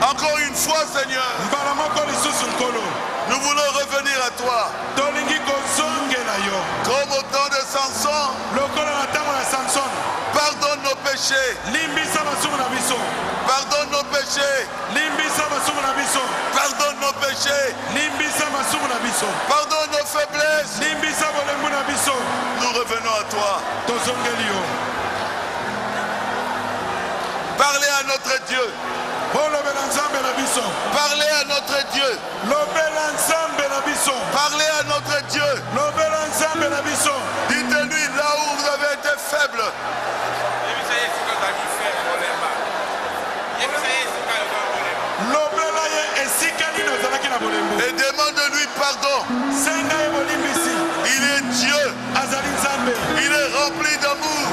encore une fois, Seigneur, nous voulons revenir à toi. Comme au temps de Samson, pardonne nos péchés. Pardonne nos péchés. Pardonne nos péchés. Pardonne nos faiblesses. Nous revenons à toi. Parlez à notre Dieu. Parlez à notre Dieu. Parlez à notre Dieu. Dites-lui là où vous avez été faible. Et demande-lui pardon. Il est Dieu. Il est rempli d'amour.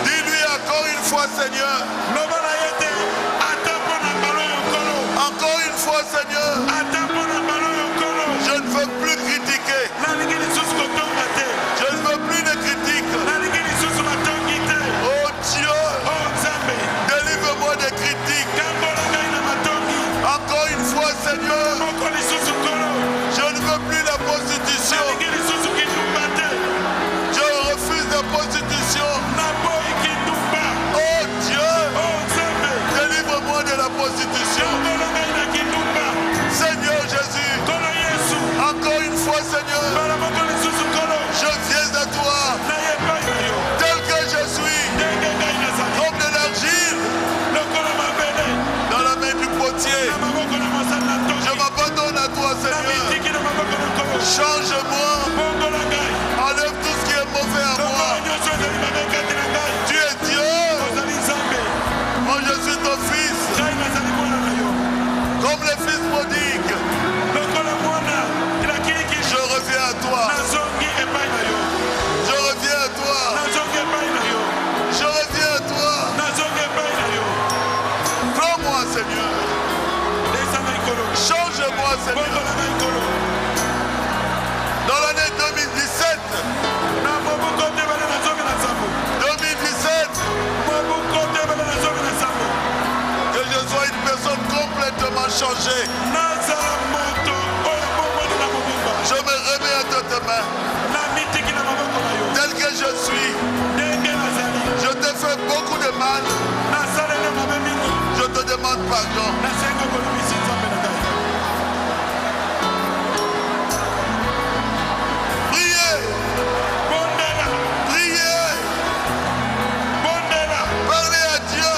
Dis-lui encore une fois, Seigneur. Encore une fois, Seigneur. Je ne veux plus critiquer. Je ne veux plus de critiques. Oh Dieu, délivre-moi des critiques. Encore une fois, Seigneur, je ne veux plus la prostitution. Je refuse la prostitution. Seigneur. Change-moi, Seigneur. Dans l'année 2017, 2017, que je sois une personne complètement changée. Je me remets entre tes mains. Tel que je suis, je t'ai fait beaucoup de mal. Je te demande pardon. Priez. Priez. Parlez à Dieu.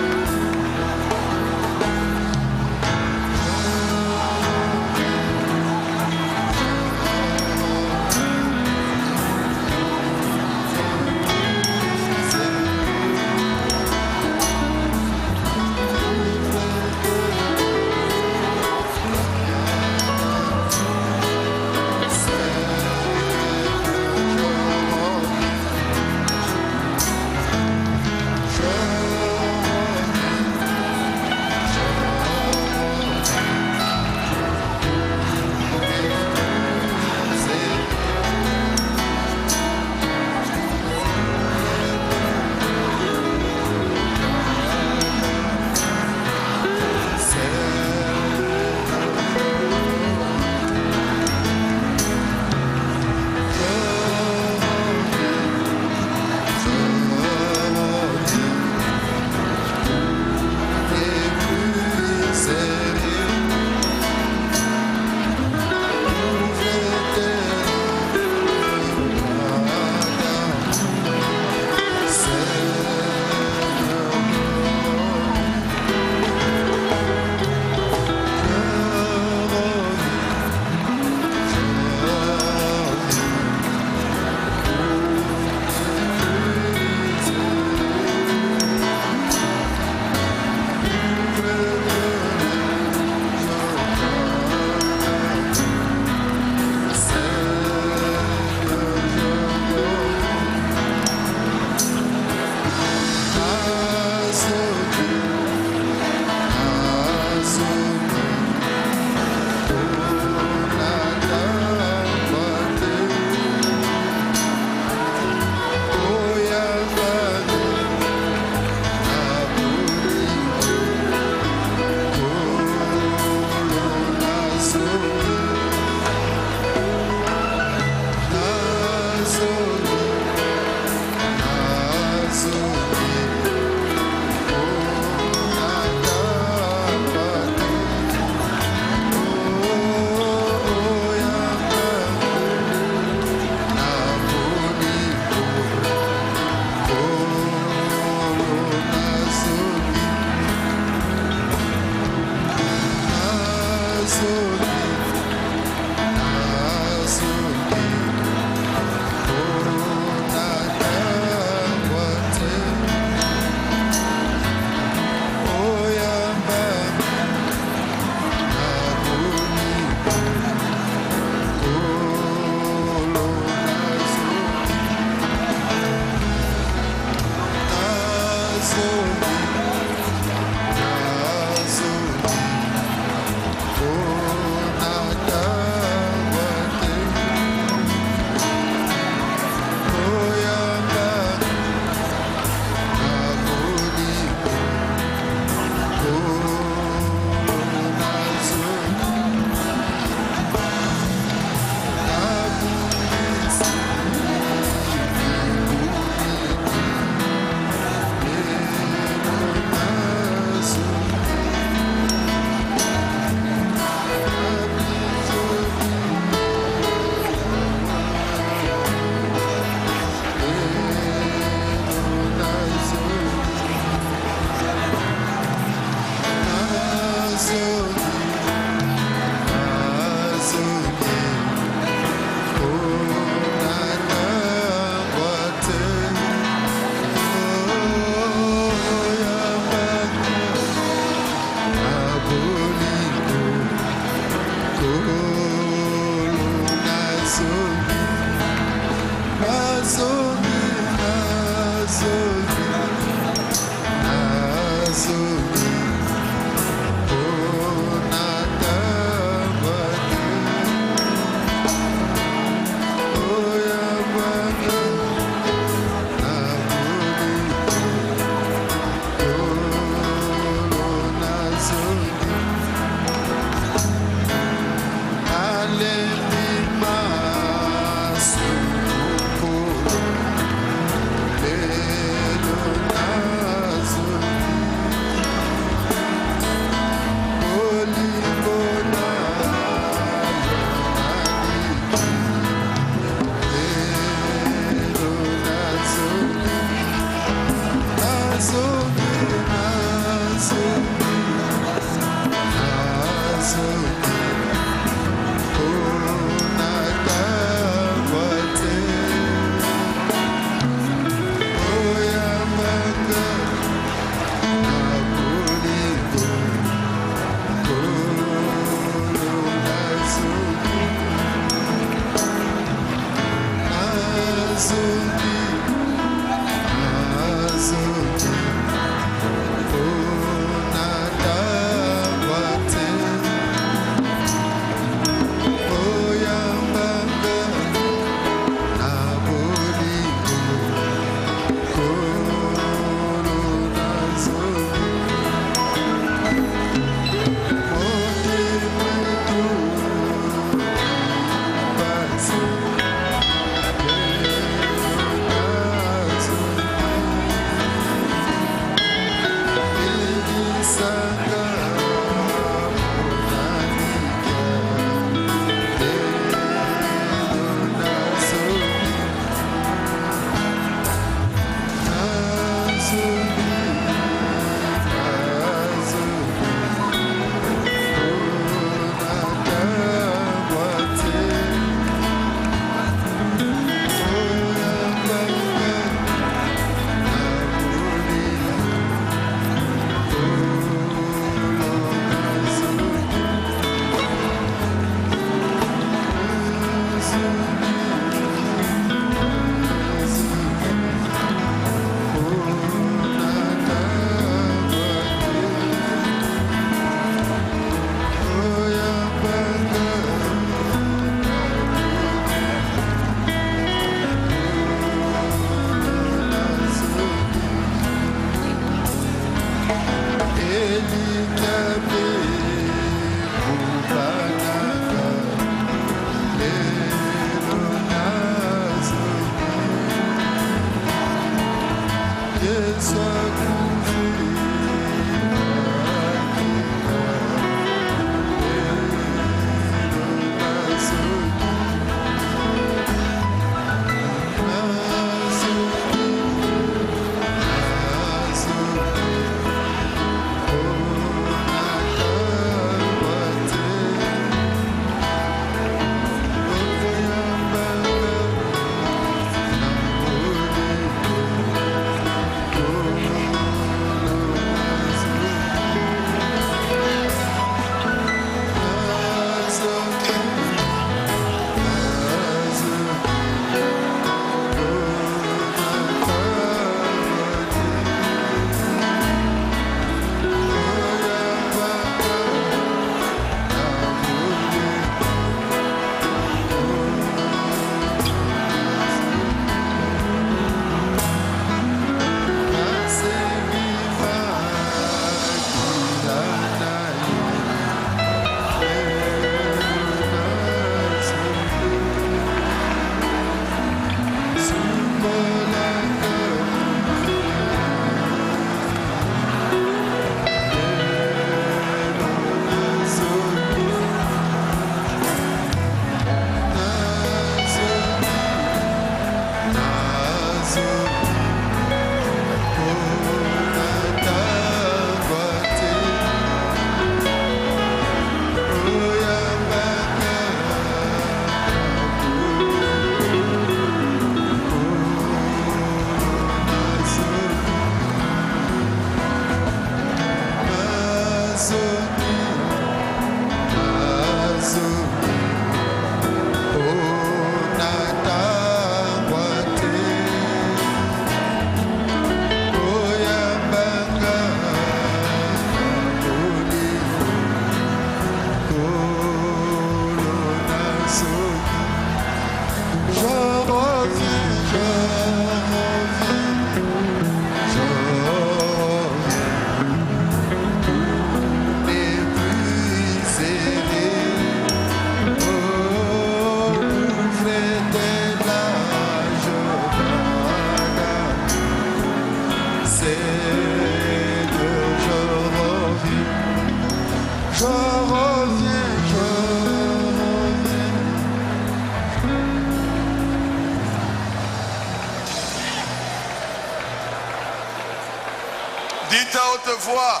Dites à haute voix,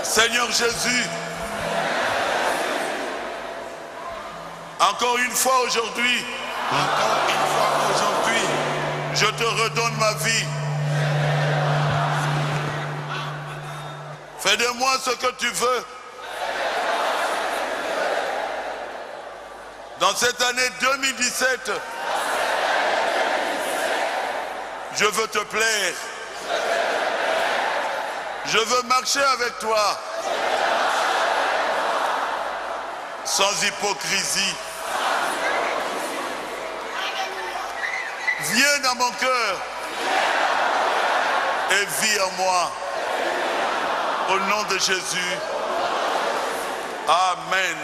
Seigneur Jésus, encore une fois aujourd'hui, je te redonne ma vie. Fais de moi ce que tu veux. Dans cette année 2017, je veux te plaire. Je veux marcher avec toi. Sans hypocrisie. Viens dans mon cœur et vis en moi. Au nom de Jésus. Amen.